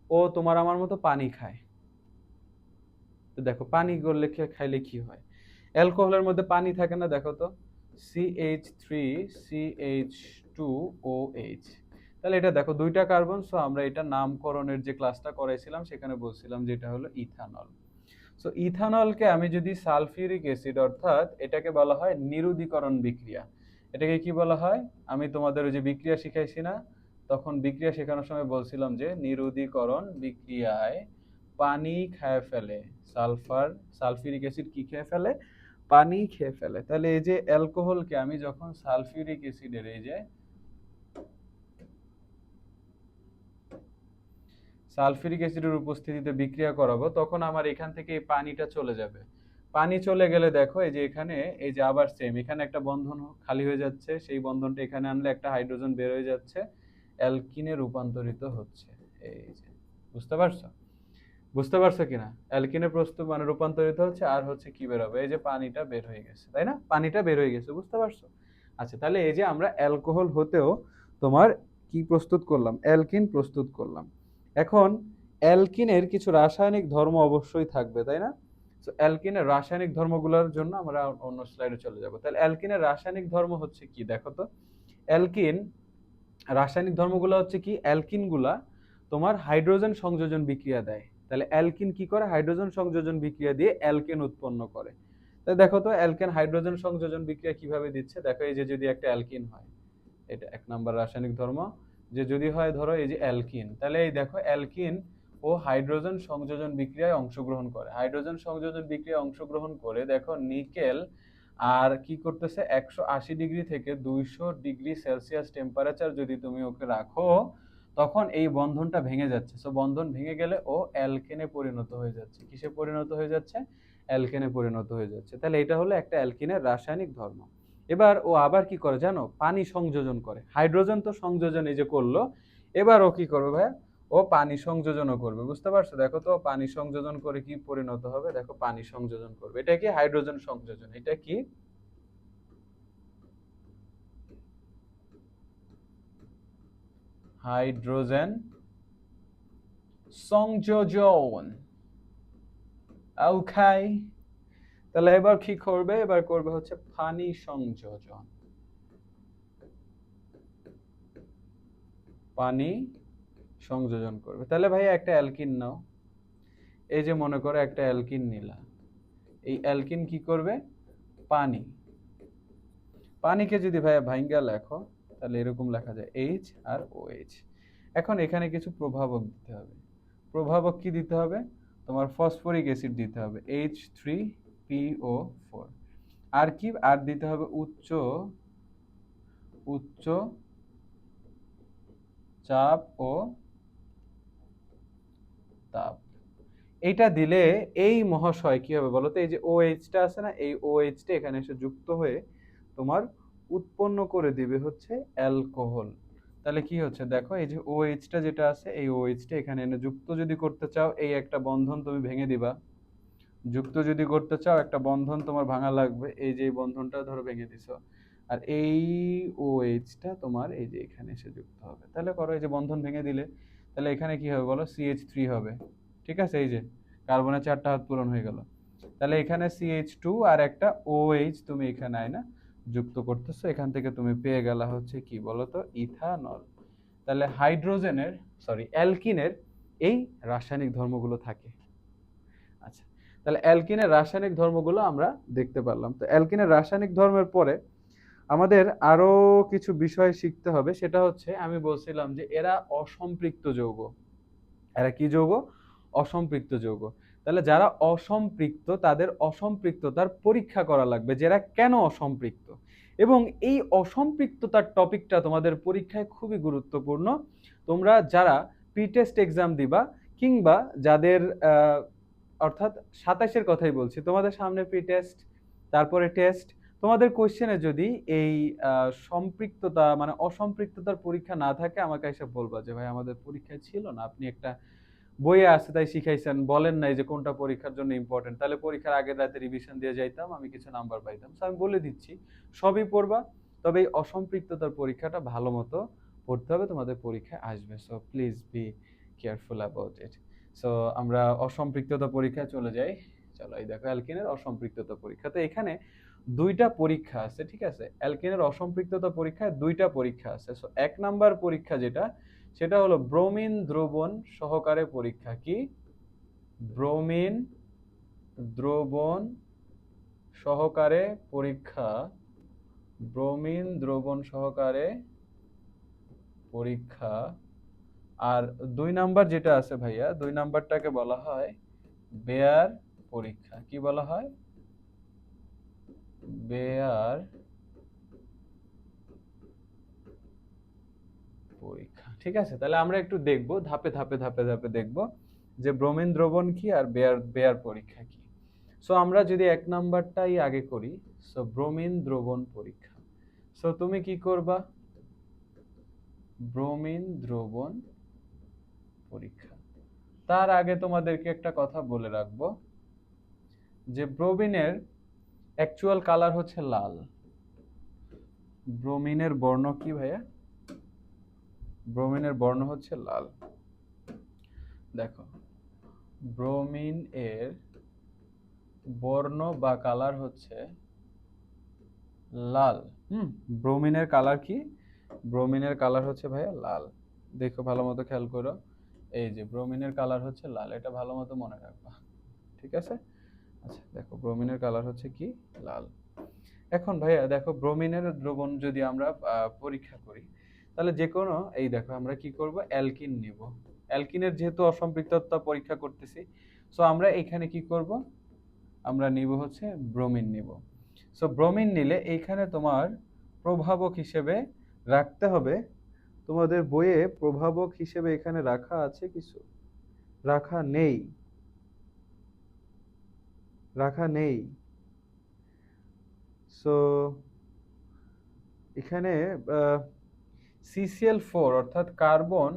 ও তোমার আমার মতো পানি খায়। তো দেখো পানি গড়লে খাইলে কি হয়, অ্যালকোহলের মধ্যে পানি থাকে না, দেখো তো CH3CH2OH, তাহলে এটা দেখো দুইটা কার্বন, সো আমরা এটা নামকরণের যে ক্লাসটা করাইছিলাম সেখানে বলছিলাম যে এটা হলো ইথানল। সো ইথানলকে আমি যদি সালফিউরিক অ্যাসিড, অর্থাৎ এটাকে বলা হয় নিরুদীকরণ বিক্রিয়া। এটাকে কি বলা হয়, আমি তোমাদের ওই যে বিক্রিয়া শিখাইছি না, তখন বিক্রিয়া শেখানোর সময় বলছিলাম যে নিরুদীকরণ বিক্রিয়ায় পানি খেয়ে ফেলে, সালফিউরিক অ্যাসিড কি খেয়ে ফেলে, পানি খেয়ে ফেলে। তাহলে এই যে অ্যালকোহলকে আমি যখন সালফিউরিক অ্যাসিডের এই যে সালফিউরিক অ্যাসিডের উপস্থিতিতে বিক্রিয়া করাবো, তখন আমার এখান থেকে এই পানিটা চলে যাবে। পানি চলে গেলে দেখো এই যে এখানে, এই যে আবার সেম এখানে একটা বন্ধন খালি হয়ে যাচ্ছে, সেই বন্ধনটা এখানে আনলে একটা হাইড্রোজেন বের হয়ে যাচ্ছে, অ্যালকিনে রূপান্তরিত হচ্ছে। এই যে বুঝতে পারছো, বুঝতে পারছো কিনা, অ্যালকিনে প্রস্তুত মানে রূপান্তরিত হচ্ছে, আর হচ্ছে কি বের হবে, এই যে পানিটা বের হয়ে গেছে, তাই না, পানিটা বের হয়ে গেছে, বুঝতে পারছো। আচ্ছা তাহলে এই যে আমরা অ্যালকোহল হতেও তোমার কি প্রস্তুত করলাম, অ্যালকিন প্রস্তুত করলাম। এখন অ্যালকিনের কিছু রাসায়নিক ধর্ম অবশ্যই থাকবে, তাই না। তো অ্যালকিনের রাসায়নিক ধর্মগুলোর জন্য আমরা অন্য স্লাইডে চলে যাব। তাহলে অ্যালকিনের রাসায়নিক ধর্ম হচ্ছে কি, দেখো তো অ্যালকিন রাসায়নিক ধর্মগুলো হচ্ছে কি, অ্যালকিনগুলা তোমার হাইড্রোজেন সংযোজন বিক্রিয়া দেয়। তাহলে অ্যালকিন কি করে, হাইড্রোজেন সংযোজন বিক্রিয়া দিয়ে অ্যালকেন উৎপন্ন করে। তাই দেখো তো অ্যালকেন হাইড্রোজেন সংযোজন বিক্রিয়া কিভাবে দিচ্ছে, দেখো এই যে যদি একটা অ্যালকিন হয়, এটা 1 নম্বর রাসায়নিক ধর্ম, যে যদি হয় ধরো এই যে অ্যালকিন, তাহলে এই দেখো অ্যালকিন ও হাইড্রোজেন সংযোজন বিক্রিয়ায় অংশগ্রহণ করে, হাইড্রোজেন সংযোজন বিক্রিয়ায় অংশগ্রহণ করে দেখো নিকেল আর কি করতেছে, 180 ডিগ্রি থেকে 200 ডিগ্রি সেলসিয়াস টেম্পারেচার যদি তুমি ওকে রাখো, তখন এই বন্ধনটা ভেঙে যাচ্ছে। সো বন্ধন ভেঙে গেলে ও অ্যালকেনে পরিণত হয়ে যাচ্ছে, কিসে পরিণত হয়ে যাচ্ছে, অ্যালকেনে পরিণত হয়ে যাচ্ছে। তাহলে এটা হলো একটা অ্যালকিনের রাসায়নিক ধর্ম। এবার ও আবার কি করে জানো, পানি সংযোজন করে, হাইড্রোজেন তো সংযোজন এই যে করলো, এবার ও কি করবে ভাইয়া, ও পানি সংযোজনও করবে, বুঝতে পারছো। দেখো তো পানি সংযোজন করে কি পরিণত হবে, দেখো পানি সংযোজন করবে, এটা কি হাইড্রোজেন সংযোজন, এটা কি হাইড্রোজেন সংযোজন। ওকে, তাহলে এবার কি করবে, এবার করবে হচ্ছে পানি সংযোজন, পানি সংযোজন করবে। তাহলে ভাই একটা অ্যালকিন নাও, এই যে মনে করো একটা অ্যালকিন নিলা, এই অ্যালকিন কি করবে, পানি, পানিকে যদি ভাইয়া ভাইঙ্গা লেখো তাহলে এরকম লেখা যায় এইচ আর ও এইচ। এখন এখানে কিছু প্রভাবক দিতে হবে, প্রভাবক কি দিতে হবে, তোমার ফসফরিক অ্যাসিড দিতে হবে H3PO4। আর কি আর দিতে হবে উচ্চ উচ্চ চাপ ও তাপ। এইটা দিলে এই মহাশয় কি হবে বলো তো, এই যে OH টা আছে না, এই OH টা এখানে এসে যুক্ত হয়ে তোমার উৎপন্ন করে দিবে হচ্ছে অ্যালকোহল। তাহলে কি হচ্ছে দেখো, এই যে OH টা যেটা আছে, এই OH টা এখানে এনে যুক্ত যদি করতে চাও, এই একটা বন্ধন তুমি ভেঙে দিবা। যুক্ত যদি করতে চাও একটা বন্ধন তোমার ভাঙা লাগবে, এই যে এই বন্ধনটা ধরো ভেঙে দিছো, আর এই OH টা তোমার এই যে এখানে এসে যুক্ত হবে। তাহলে করো, এই যে বন্ধন ভেঙে দিলে, তাহলে এখানে কি হবে বলো, CH3 হবে। ঠিক আছে, এই যে কার্বনের 4টা হাত পূরণ হয়ে গেল। তাহলে এখানে CH2 আর একটা OH তুমি এখানে আয়না যুক্ত করতেছো, এখান থেকে তুমি পেয়ে গেলা হচ্ছে কি বলতো, ইথানল। তাহলে হাইড্রোজেনের সরি অ্যালকিনের এই রাসায়নিক ধর্মগুলো থাকে। আচ্ছা, তাহলে অ্যালকিনের রাসায়নিক ধর্মগুলো আমরা দেখতে পারলাম। তো অ্যালকিনের রাসায়নিক ধর্মের পরে আমাদের আরো কিছু বিষয় শিখতে হবে, সেটা হচ্ছে আমি বলছিলাম যে এরা অসম্পৃক্ত যৌগ। এরা কি যৌগ? অসম্পৃক্ত যৌগ। তাহলে যারা অসম্পৃক্ত তাদের অসম্পৃক্ততার পরীক্ষা করা লাগবে, যারা কেন অসম্পৃক্ত। এবং এই অসম্পৃক্ততার টপিকটা তোমাদের পরীক্ষায় খুবই গুরুত্বপূর্ণ। তোমরা যারা প্রি-টেস্ট এক্সাম দিবা, কিংবা যাদের অর্থাৎ 27-এর কথাই বলছি, তোমাদের সামনে প্রি-টেস্ট, তারপরে টেস্ট, তোমাদের কোশ্চেনে যদি এই সম্পৃক্ততা মানে অসম্পৃক্ততার পরীক্ষা না থাকে, আমাকে এসে বলবা যে ভাই আমাদের পরীক্ষায় ছিল না, আপনি একটা বইয়ে আছে তাই শিখাইছেন, বলেন নাই যে কোনটা পরীক্ষার জন্য ইম্পর্টেন্ট। তাহলে পরীক্ষার আগের রাতে রিভিশন দিয়ে যাইতাম, আমি কিছু নাম্বার পাইতাম। আমি বলে দিচ্ছি সবই পড়বা, তবে এই অসম্পৃক্ততার পরীক্ষাটা ভালো মতো পড়তে হবে, তোমাদের পরীক্ষায় আসবে। So please be careful about it. So আমরা অসম্পৃক্ততা পরীক্ষায় চলে যাই। চলো, এই দেখো অ্যালকিনের অসম্পৃক্ততা পরীক্ষা। তো এখানে দুইটা পরীক্ষা আছে, ঠিক আছে। অ্যালকিনের অসম্পৃক্ততা পরীক্ষায় দুইটা পরীক্ষা আছে। সো 1 নাম্বার পরীক্ষা যেটা, সেটা হলো ব্রোমিন দ্রবণ সহকারে পরীক্ষা। কি? ব্রোমিন দ্রবণ সহকারে পরীক্ষা। ব্রোমিন দ্রবণ সহকারে পরীক্ষা। আর 2 নাম্বার যেটা আছে ভাইয়া, 2 নাম্বারটাকে বলা হয় বেয়ার পরীক্ষা। কি বলা হয়? বেয়ার পরীক্ষা। ঠিক আছে, তাহলে আমরা একটু দেখব ধাপে ধাপে ধাপে ধাপে দেখব যে ব্রোমিন দ্রবণ কি আর বেয়ার পরীক্ষা কি। সো আমরা যদি 1 নাম্বারটাই আগে করি, সো ব্রোমিন দ্রবণ পরীক্ষা। সো তুমি কি করবা? ব্রোমিন দ্রবণ পরীক্ষা। তার আগে তোমাদেরকে একটা কথা বলে রাখবো যে ব্রোমিনের অ্যাকচুয়াল কালার হচ্ছে লাল। ব্রোমিনের বর্ণ কি ভাইয়া? ব্রোমিনের বর্ণ হচ্ছে লাল। দেখো, ব্রোমিন এর বর্ণ বা কালার হচ্ছে লাল। ব্রোমিনের কালার কি? ব্রোমিনের কালার হচ্ছে ভাইয়া লাল। দেখো ভালো মতো খেয়াল করো, এই যে ব্রোমিনের কালার হচ্ছে লাল, এটা ভালো মতো মনে রাখবা। ঠিক আছে? আচ্ছা, দেখো ব্রোমিনের কালার হচ্ছে কি? লাল। এখন ভাইয়া দেখো, ব্রোমিনের দ্রবণ যদি আমরা পরীক্ষা করি, তাহলে যে কোনো, এই দেখো আমরা কি করব, অ্যালকিন নিব। অ্যালকিনের যেহেতু অসম্পৃক্ততা পরীক্ষা করতেছি, সো আমরা এখানে কি করব, আমরা নিব হচ্ছে ব্রোমিন নিব। সো ব্রোমিন নিলে এইখানে তোমার প্রভাবক হিসেবে রাখতে হবে, তোমাদের বইয়ে প্রভাবক হিসেবে এখানে রাখা আছে কিছু? রাখা নেই, রাখা নেই। সো এখানে CCl4 অর্থাৎ কার্বন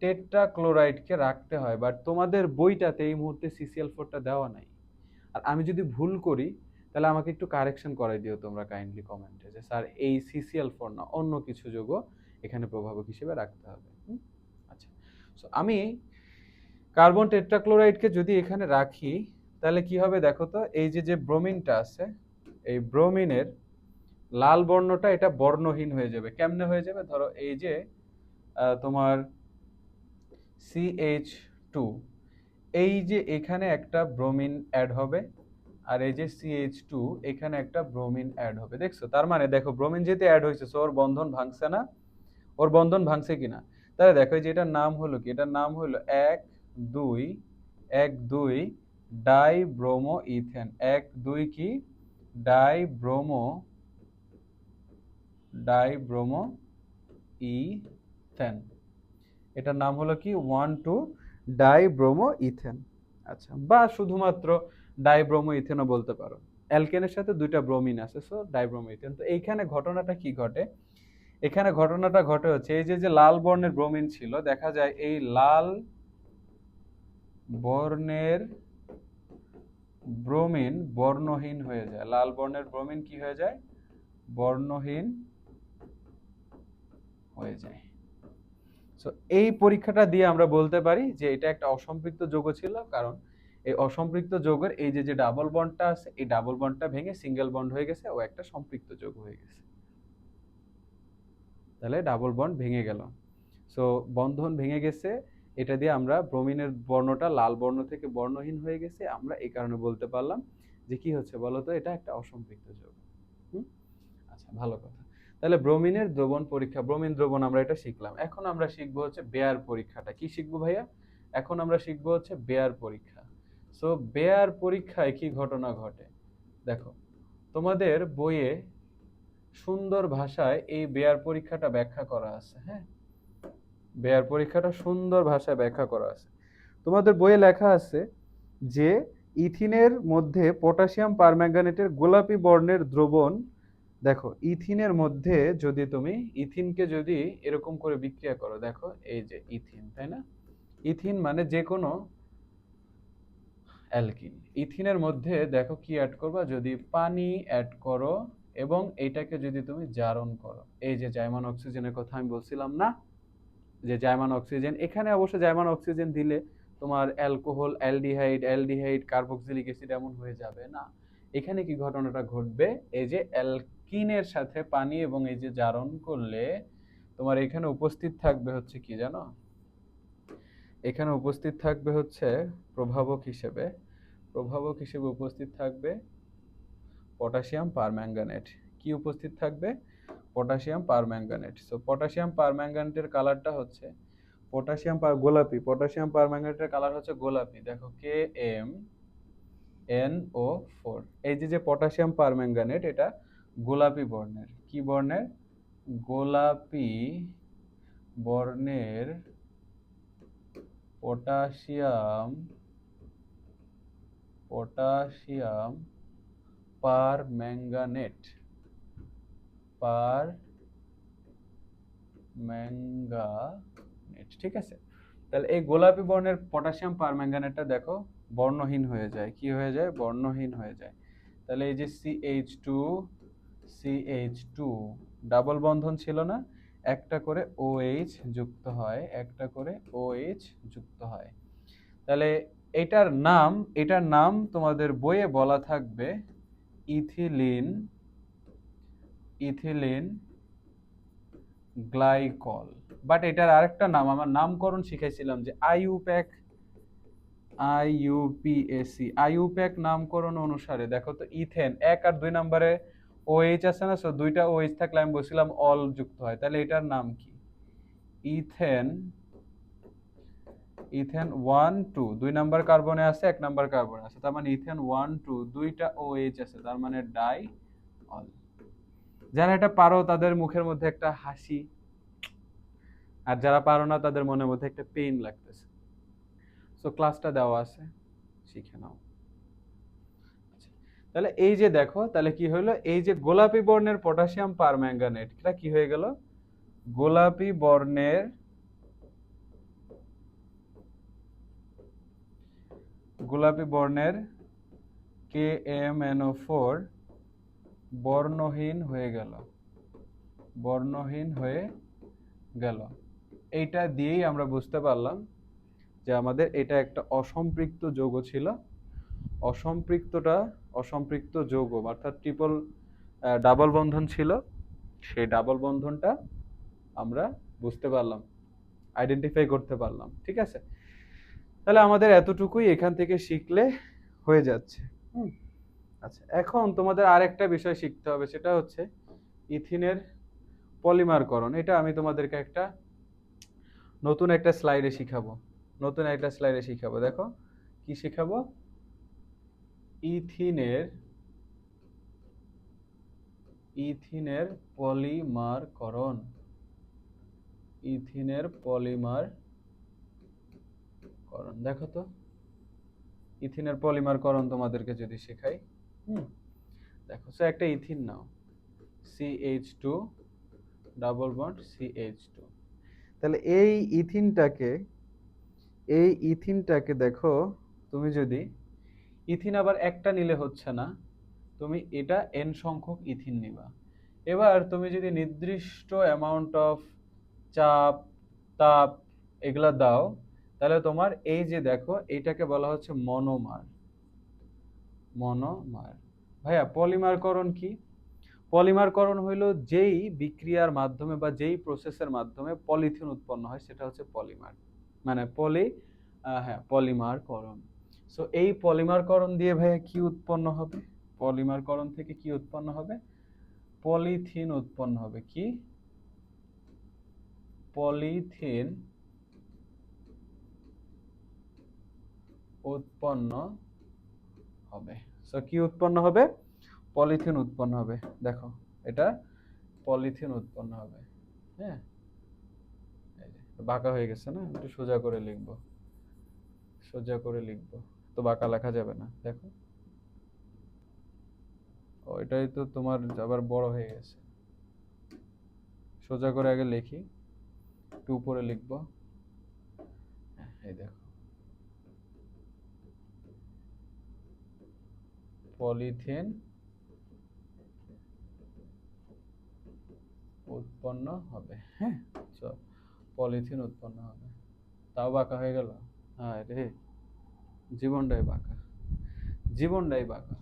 টেট্রাক্লোরাইডকে রাখতে হয়, বাট তোমাদের বইটাতে এই মুহূর্তে CCl4টা দেওয়া নাই। আর আমি যদি ভুল করি, তাহলে আমাকে একটু কারেকশন করাই দিও তোমরা কাইন্ডলি কমেন্টে, যে স্যার এই CCl4 না, অন্য কিছু যৌগ এখানে প্রভাবক হিসেবে রাখতে হবে। আচ্ছা, সো আমি কার্বন টেট্রাক্লোরাইডকে যদি এখানে রাখি, তাহলে কি হবে দেখো তো, এই যে যে ব্রোমিনটা আছে, এই ব্রোমিনের লাল বর্ণটা এটা বর্ণহীন হয়ে যাবে। কেমনে হয়ে যাবে? ধরো এই যে তোমার CH2, এই যে এখানে একটা ব্রোমিন অ্যাড হবে, আর এই যে CH2 এখানে একটা ব্রোমিন অ্যাড হবে। দেখছো? তার মানে দেখো, ব্রোমিন যেহেতু অ্যাড হয়েছে, সো ওর বন্ধন ভাঙছে না? ওর বন্ধন ভাঙছে কিনা? তাহলে দেখো, এই যে এটার নাম হলো কি? এটার নাম হলো 1 2 1 2 ডাইব্রোমো ইথেন, 1 2 কি ডাইব্রোমো ইথেন, এটার নাম হলো কি 1 2 ডাইব্রোমো ইথেন। আচ্ছা, বা শুধুমাত্র ডাইব্রোমো ইথেনও বলতে পারো। অ্যালকেনের সাথে দুইটা ব্রোমিন আছে, সো ডাইব্রোমো ইথেন। তো এইখানে ঘটনাটা কি ঘটে, এখানে ঘটনাটা ঘটে হচ্ছে এই যে যে লাল বর্ণের ব্রোমিন ছিল, দেখা যায় এই লাল বর্ণের ব্রোমিন বর্ণহীন হয়ে যায়। লাল বর্ণের ব্রোমিন কি হয়ে যায়, বর্ণহীন হয়ে যায়। সো এই পরীক্ষাটা দিয়ে আমরা বলতে পারি যে এটা একটা অসম্পৃক্ত যৌগ ছিল, কারণ এই অসম্পৃক্ত যৌগের এই যে যে ডাবল বন্ডটা আছে, এই ডাবল বন্ডটা ভেঙে সিঙ্গেল বন্ড হয়ে গেছে, ও একটা সম্পৃক্ত যৌগ হয়ে গেছে। তাহলে ডাবল বন্ড ভেঙে গেল, সো বন্ধন ভেঙে গেছে, এটা দিয়ে আমরা ব্রোমিনের বর্ণটা লাল বর্ণ থেকে বর্ণহীন হয়ে গেছে, আমরা এই কারণে বলতে পারলাম যে কি হচ্ছে বলতো, এটা একটা অসম্পৃক্ত যৌগ। আচ্ছা, ভালো কথা। তাহলে ব্রোমিনের দ্রবণ পরীক্ষা, ব্রোমিন দ্রবণ আমরা এটা শিখলাম। এখন আমরা শিখবো হচ্ছে বেয়ার পরীক্ষাটা। কি শিখবো ভাইয়া? এখন আমরা শিখবো হচ্ছে বেয়ার পরীক্ষা। সো বেয়ার পরীক্ষায় কি ঘটনা ঘটে দেখো, তোমাদের বইয়ে সুন্দর ভাষায় এই বেয়ার পরীক্ষাটা ব্যাখ্যা করা আছে। হ্যাঁ, বেয়ার পরীক্ষাটা সুন্দর ভাষায় ব্যাখ্যা করা আছে। তোমাদের বইয়ে লেখা আছে যে ইথিনের মধ্যে পটাশিয়াম পারম্যাঙ্গানেটের গোলাপি বর্ণের দ্রবণ, দেখো ইথিনের মধ্যে যদি তুমি ইথিনকে যদি এরকম করে বিক্রিয়া করো, দেখো এই যে ইথিন, তাই না? ইথিন মানে যে কোনো অ্যালকিন। ইথিনের মধ্যে দেখো কি অ্যাড করবা, যদি পানি অ্যাড করো এবং এইটাকে যদি তুমি জারণ করো, এই যে জাইমান অক্সিজেনের কথা আমি বলছিলাম না, যে জাইমান অক্সিজেন, এখানে অবশ্য জাইমান অক্সিজেন দিলে তোমার অ্যালকোহল, অ্যালডিহাইড, কার্বক্সিলিক অ্যাসিড এমন হয়ে যাবে না। এখানে কি ঘটনাটা ঘটবে, এই যে অ্যালকিনের সাথে পানি এবং এই যে জারণ করলে তোমার এখানে উপস্থিত থাকবে হচ্ছে কি জানো, এখানে উপস্থিত থাকবে হচ্ছে প্রভাবক হিসেবে উপস্থিত থাকবে পটাশিয়াম পারম্যাঙ্গানেট। কি উপস্থিত থাকবে? Potassium permanganate. সো পটাশিয়াম পারম্যাঙ্গানেটের কালারটা হচ্ছে গোলাপি, পটাশিয়াম পারম্যাঙ্গানেটের কালার হচ্ছে গোলাপি। দেখো KMnO4, এই যে যে পটাশিয়াম পারম্যাঙ্গানেট, এটা গোলাপি বর্ণের। কি বর্ণের? গোলাপি বর্ণের পটাশিয়াম পারম্যাঙ্গানেট, ঠিক আছে? তাহলে এই গোলাপি বর্ণের পটাশিয়াম পারম্যাঙ্গানেটটা দেখো বর্ণহীন হয়ে যায়। কি হয়ে যায়? বর্ণহীন হয়ে যায়। তাহলে এই যে CH2 ডাবল বন্ধন ছিল না, একটা করে OH যুক্ত হয়, তাহলে এটার নাম তোমাদের বইয়ে বলা থাকবে ইথিলিন গ্লাইকল। বাট এটার আরেকটা নাম, আমার নামকরণ শিখাইছিলাম যে আইইউপিএসি নামকরণ অনুসারে দেখো তো ইথেন 1 আর 2 নম্বরে OH আছে না, সো দুইটা OH থাকলে আমি বলছিলাম অল যুক্ত হয়, তাহলে এটার নাম কি? ইথেন 1 2, 2 নাম্বার কার্বনে আছে, 1 নাম্বার কার্বনে আছে, তার মানে ইথেন 1 2 দুইটা OH আছে, তার মানে ডাই অল। যারা এটা পারো তাদের মুখের মধ্যে একটা হাসি, আর যারা পারো না তাদের মনের মধ্যে একটা পেইন লাগতেছে। সো ক্লাসটা দেওয়া আছে, শিখে নাও। তাহলে এই যে দেখো, তাহলে কি হলো, এই যে গোলাপি বর্ণের পটাশিয়াম পারম্যাঙ্গানেট, এটা কি হয়ে গেল? গোলাপি বর্ণের KMnO4 বর্ণহীন হয়ে গেল। এইটা দিয়েই আমরা বুঝতে পারলাম যে আমাদের এটা একটা অসম্পৃক্ত যৌগ ছিল। অসম্পৃক্ত যৌগ অর্থাৎ ট্রিপল ডাবল বন্ধন ছিল, সেই ডাবল বন্ধনটা আমরা বুঝতে পারলাম, আইডেন্টিফাই করতে পারলাম। ঠিক আছে, তাহলে আমাদের এতটুকুই এখান থেকে শিখলে হয়ে যাচ্ছে। আচ্ছা, এখন তোমাদের আরেকটা বিষয় শিখতে হবে, সেটা হচ্ছে ইথিনের পলিমারকরণ। এটা আমি তোমাদেরকে নতুন একটা স্লাইডে শিখাবো। দেখো কি শেখাবো? ইথিনের ইথিনের পলিমারকরণ। ইথিনের পলিমারকরণ, দেখো তো ইথিনের পলিমারকরণ তোমাদেরকে যদি শেখাই। দেখো, সো একটা ইথিন নাও, CH2 ডাবল বন্ড CH2। তাহলে এই ইথিনটাকে দেখো, তুমি যদি ইথিন আবার একটা নিলে হচ্ছে না, তুমি এটা n সংখ্যক ইথিন নিবা। এবার তুমি যদি নির্দিষ্ট অ্যামাউন্ট অফ চাপ, তাপ এগুলা দাও, তাহলে তোমার এই যে দেখো এইটাকে বলা হচ্ছে মনোমার। মনোমার। ভাইয়া পলিমারকরণ কি? পলিমারকরণ হইল যেই বিক্রিয়ার মাধ্যমে বা যেই প্রসেসের মাধ্যমে পলিথিন উৎপন্ন হয় সেটা হচ্ছে পলিমার, মানে পলিমারকরণ। সো এই পলিমারকরণ দিয়ে ভাইয়া কি উৎপন্ন হবে? পলিমারকরণ থেকে কি উৎপন্ন হবে? পলিথিন উৎপন্ন হবে। কি? পলিথিন উৎপন্ন হবে। সো কি উৎপন্ন হবে? পলিথিন উৎপন্ন হবে। দেখো, এটা পলিথিন উৎপন্ন হবে। হ্যাঁ, বাঁকা হয়ে গেছে না, একটু সোজা করে লিখবো। সোজা করে লিখবো, তো বাঁকা লেখা যাবে না। দেখো, ও এটাই তো তোমার আবার বড় হয়ে গেছে। সোজা করে আগে লিখি, একটু উপরে লিখবো। এই দেখো, পলিথিন উৎপন্ন হবে। হ্যাঁ, পলিথিন উৎপন্ন হবে। তাও বাঁকা হয়ে গেল। হ্যাঁ রে, জীবনটাই বাঁকা, জীবনটাই বাঁকা।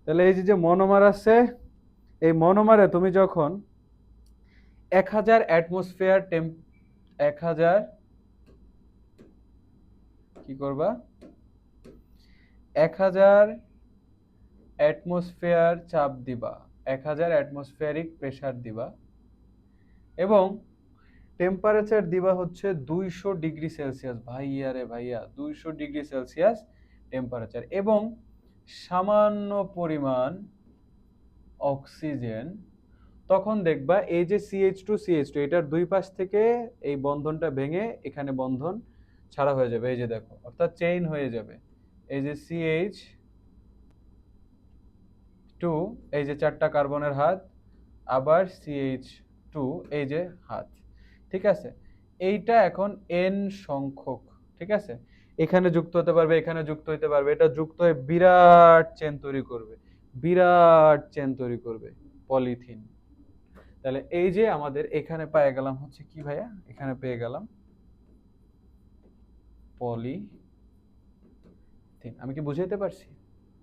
তাহলে এই যে মনোমার আছে, এই মনোমারে তুমি যখন 1000 অ্যাটমসফিয়ার 1000 কি করবা? 1000 অ্যাটমসফিয়ার চাপ দিবা, 1000 অ্যাটমসফিয়ারিক প্রেসার দিবা, এবং টেম্পারেচার দিবা হচ্ছে 200 ডিগ্রি সেলসিয়াস। ভাইয়া রে ভাইয়া, 200 ডিগ্রি সেলসিয়াস টেম্পারেচার, এবং সামান্য পরিমাণ অক্সিজেন। তখন দেখবা এই যে CH2 এটার দুই পাশ থেকে এই বন্ধনটা ভেঙে এখানে বন্ধন ছাড়া হয়ে যাবে। এই যে দেখো, অর্থাৎ চেইন হয়ে যাবে। এই যে CH2, এই যে 4টা কার্বনের হাত, আবার CH2, এই যে হাত। ঠিক আছে, এইটা এখন n সংখ্যক। ঠিক আছে, এখানে যুক্ত হতে পারবে, এখানে যুক্ত হতে পারবে, এটা যুক্ত হয়ে বিরাট চেন তৈরি করবে, বিরাট চেন তৈরি করবে পলিথিন। তাহলে এই যে আমাদের এখানে পেয়ে গেলাম হচ্ছে কি ভাইয়া? এখানে পেয়ে গেলাম পলিথিন। আমি কি বুঝাইতে পারছি?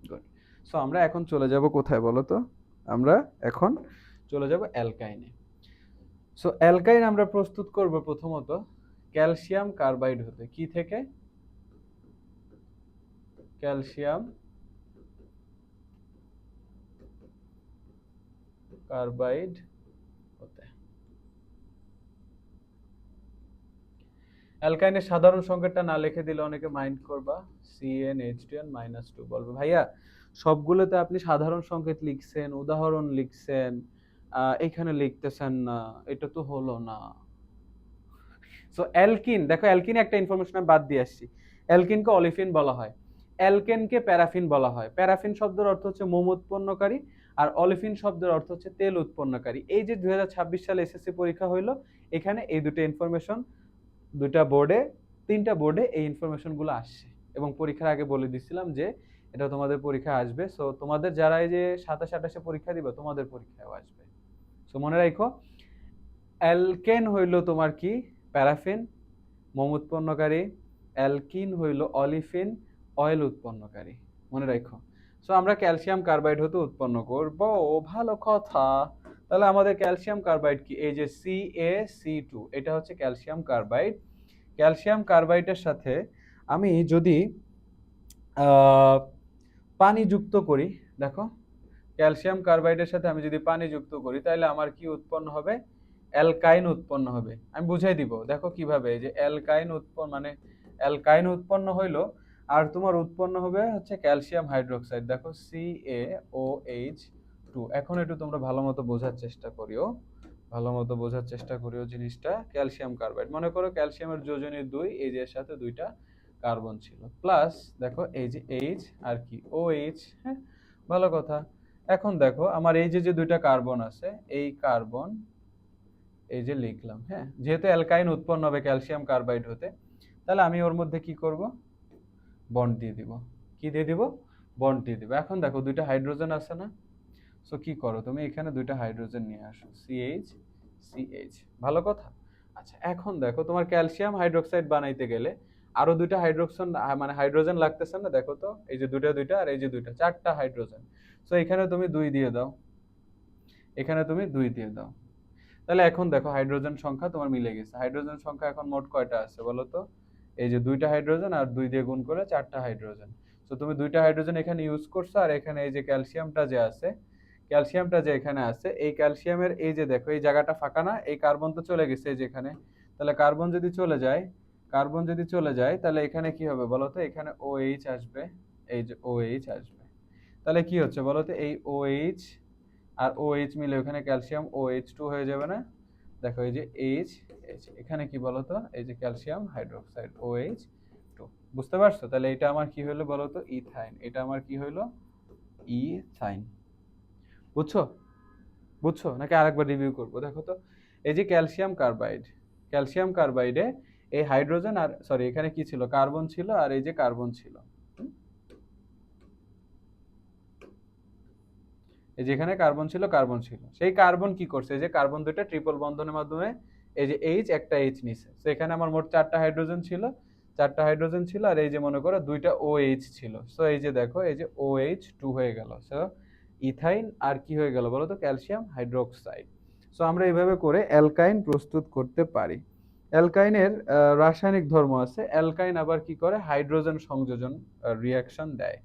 গুড। সো আমরা এখন চলে যাব কোথায় বলো তো? আমরা এখন চলে যাব অ্যালকাইনে। সো অ্যালকাইন আমরা প্রস্তুত করব প্রথমত ক্যালসিয়াম কার্বাইড হতে। কি থেকে? ক্যালসিয়াম কার্বাইড হতে। অ্যালকাইনের সাধারণ সংকেতটা না লিখে দিলে অনেকে মাইন্ড করবা, CnH2n-2 বলবে ভাইয়া সবগুলোতে আপনি সাধারণ সংকেত লিখছেন, উদাহরণ লিখছেন, এখানে লিখতেছেন না, এটা তো হলো না। সো অ্যালকিন, দেখো অ্যালকিন একটা ইনফরমেশন আমি বাদ দিয়ে আসছি। অ্যালকিনকে অলিফিন বলা হয়, অ্যালকেনকে প্যারাফিন বলা হয়। প্যারাফিন শব্দের অর্থ হচ্ছে মোম উৎপন্নকারী, আর অলিফিন শব্দের অর্থ হচ্ছে তেল উৎপন্নকারী। এই যে 2026 সালে এসএসসি পরীক্ষা হইলো, এখানে এই দুটো ইনফরমেশন দুইটা বোর্ডে, 3টা বোর্ডে এই ইনফরমেশনগুলো আসছে, এবং পরীক্ষার আগে বলে দিছিলাম যে এটা তোমাদের পরীক্ষায় আসবে। সো তোমাদের যারা এই যে 27-28 পরীক্ষা দিবে, তোমাদের পরীক্ষায়ও আসবে। সো মনে রাখো, অ্যালকেন হইল তোমার কি? প্যারাফিন, মোম উৎপন্নকারী। অ্যালকিন হইল অলিফিন, অয়েল উৎপন্নকারী। মনে রাখো। সো আমরা ক্যালসিয়াম কার্বাইড হতে উৎপন্ন করব। ও ভালো কথা। তাহলে আমাদের ক্যালসিয়াম কার্বাইড কি? এই যে CaC2, এটা হচ্ছে ক্যালসিয়াম কার্বাইড। ক্যালসিয়াম কার্বাইডের সাথে আমি যদি পানি যুক্ত করি, দেখো ক্যালসিয়াম কার্বাইডের সাথে আমি যদি পানি যুক্ত করি, তাহলে আমার কি উৎপন্ন হবে? অ্যালকাইন উৎপন্ন হবে। আমি বুঝাই দিব, দেখো কিভাবে। এই যে অ্যালকাইন উৎপন্ন, মানে অ্যালকাইন উৎপন্ন হইলো, আর তোমার উৎপন্ন হবে হচ্ছে ক্যালসিয়াম হাইড্রোক্সাইড, দেখো CaOH2। এখন একটু তোমরা ভালো মতো বোঝার চেষ্টা করিও, জিনিসটা ক্যালসিয়াম কার্বাইড। মনে করো ক্যালসিয়ামের যোজনী 2, এই যে এর সাথে দুইটা কার্বন ছিল, প্লাস দেখো এই যে এইচ আর কি OH। হ্যাঁ, ভালো কথা। এখন দেখো আমার এই যে যে দুইটা কার্বন আছে, এই কার্বন এই যে লিখলাম, হ্যাঁ, যেহেতু অ্যালকাইন উৎপন্ন হবে ক্যালসিয়াম কার্বাইড হতে, তাহলে আমি ওর মধ্যে কি করব, বন্ড দিয়ে দিব। কি দিয়ে দিব? বন্ড দিয়ে দিব। এখন দেখো দুইটা হাইড্রোজেন আছে না, সো কি করো তুমি এখানে দুইটা হাইড্রোজেন নিয়ে আসো, CH। ভালো কথা। আচ্ছা, এখন দেখো তোমার ক্যালসিয়াম হাইড্রোক্সাইড বানাইতে গেলে আরো দুইটা হাইড্রোক্সন মানে হাইড্রোজেন লাগতেছে না, দেখো তো এই যে দুইটা দুইটা আর এই যে দুইটা, চারটা হাইড্রোজেন। সো এখানে তুমি 2 দিয়ে দাও, এখানে তুমি 2 দিয়ে দাও। তাহলে এখন দেখো হাইড্রোজেন সংখ্যা তোমার মিলে গেছে। হাইড্রোজেন সংখ্যা এখন মোট কয়টা আছে বলো তো? এই যে দুইটা হাইড্রোজেন আর 2 দিয়ে গুণ করে চারটা হাইড্রোজেন। তো তুমি দুইটা হাইড্রোজেন এখানে ইউজ করছো, আর এখানে এই যে ক্যালসিয়ামটা যে আছে, ক্যালসিয়ামটা যে এখানে আছে, এই ক্যালসিয়ামের এই যে দেখো এই জায়গাটা ফাঁকা না, এই কার্বন তো চলে গেছে এই যে এখানে। তাহলে কার্বন যদি চলে যায়, তাহলে এখানে কি হবে বলো তো? এখানে OH আসবে, এই যে OH আসবে। তাহলে কি হচ্ছে বলো তো? এই OH আর OH মিলে ওখানে ক্যালসিয়াম OH2 হয়ে যাবে না? দেখো এই যে H এখানে কি বলতো? এই যে ক্যালসিয়াম হাইড্রোক্সাইড OH2। বুঝতে পারছো? তাহলে এটা আমার কি হলো বলতো? ইথাইন। এটা আমার কি হলো? ইথাইন। বুঝছো? বুঝছো নাকি আরেকবার রিভিউ করবো? দেখো তো, এই যে ক্যালসিয়াম কার্বাইডে এই হাইড্রোজেন আর সরি এখানে কি ছিল? কার্বন ছিল, আর এই যে কার্বন ছিল। এই যেখানে কার্বন ছিল, সেই কার্বন কি করছে? এই যে কার্বন দুইটা ট্রিপল বন্ধনের মাধ্যমে এই যে এইচ একটা এইচ নিছে। তো এখানে আমার মোট চারটা হাইড্রোজেন ছিল, আর এই যে মনে করো দুইটা OH ছিল। সো এই যে দেখো এই যে OH2 হয়ে গেল। সো ইথাইন আর কি হয়ে গেল বলো তো? Calcium hydroxide. সো আমরা এইভাবে করে অ্যালকাইন প্রস্তুত করতে পারি। অ্যালকাইনের রাসায়নিক ধর্ম আছে। অ্যালকাইন আবার কি করে? হাইড্রোজেন সংযোজন রিঅ্যাকশন দেয়।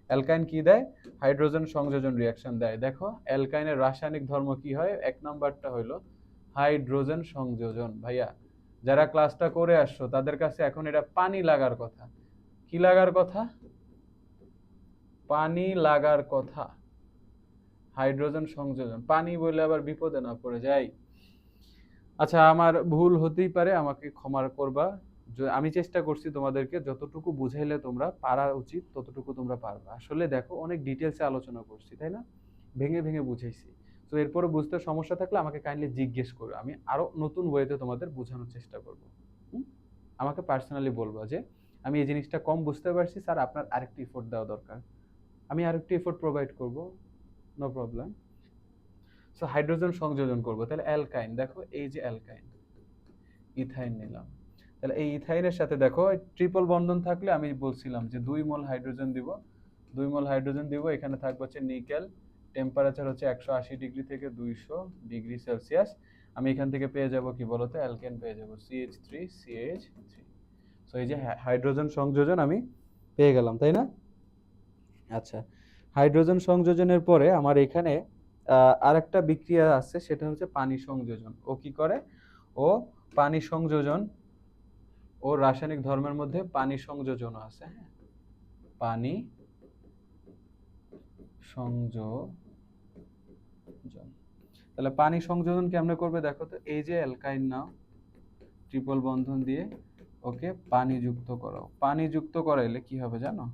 অ্যালকাইন কি দেয়? হাইড্রোজেন সংযোজন রিঅ্যাকশন দেয়। দেখো অ্যালকাইনের রাসায়নিক ধর্ম কি হয়? এক নাম্বারটা হলো হাইড্রোজেন সংযোজন। ভাইয়া যারা ক্লাসটা করে আসছো তাদের কাছে এখন এটা পানি লাগার কথা। কি লাগার কথা? পানি লাগার কথা। হাইড্রোজেন সংযোজন। পানি বলে আবার বিপদে না পড়ে যাই। আচ্ছা, আমার ভুল হতেই পারে, আমাকে ক্ষমা করবা। আমি চেষ্টা করছি তোমাদেরকে যতটুকু বুঝাইলে তোমরা পারা উচিত ততটুকু তোমরা পারবা। আসলে দেখো অনেক ডিটেলসে আলোচনা করছি, তাই না? ভেঙে ভেঙে বুঝাইছি। তো এরপরে বুঝতে সমস্যা থাকলে আমাকে কাইন্ডলি জিজ্ঞেস করো, আমি আরো নতুন ওয়েতে তোমাদের বোঝানোর চেষ্টা করব। হুম? আমাকে পার্সোনালি বলবা যে আমি এই জিনিসটা কম বুঝতে পারছি স্যার, আপনার আরেকটু এফোর্ট দেওয়া দরকার। আমি আরেকটু এফোর্ট প্রোভাইড করব, নো প্রবলেম। সো হাইড্রোজেন সংযোজন করব, তাহলে অ্যালকাইন। দেখো এই যে অ্যালকাইন, ইথাইন নিলাম। তাহলে এই ইথাইনের সাথে দেখো ট্রিপল বন্ধন থাকলে আমি বলছিলাম যে 2 মোল হাইড্রোজেন দিব, 2 মোল হাইড্রোজেন দিব। এখানে থাকবে হচ্ছে নিকেল, টেম্পারেচার হচ্ছে 180 ডিগ্রি থেকে 200 ডিগ্রি সেলসিয়াস। আমি এখান থেকে পেয়ে যাব কি বলতো? অ্যালকেন পেয়ে যাব, CH3। সো এই যে হাইড্রোজেন সংযোজন আমি পেয়ে গেলাম, তাই না? আচ্ছা, হাইড্রোজেন সংযোজনের পরে আমার এখানে আরেকটা বিক্রিয়া আছে, সেটা হচ্ছে পানি সংযোজন। ও কি করে? ও পানি সংযোজন, ও রাসায়নিক ধর্মের মধ্যে পানি সংযোজন আছে। হ্যাঁ, পানি সংযোজন। তাহলে পানি সংযোজন কেমনে করবে দেখো তো? এই যে অ্যালকাইন নাও, ট্রিপল বন্ধন দিয়ে ওকে পানি যুক্ত করাও। পানি যুক্ত করাইলে কি হবে জানো?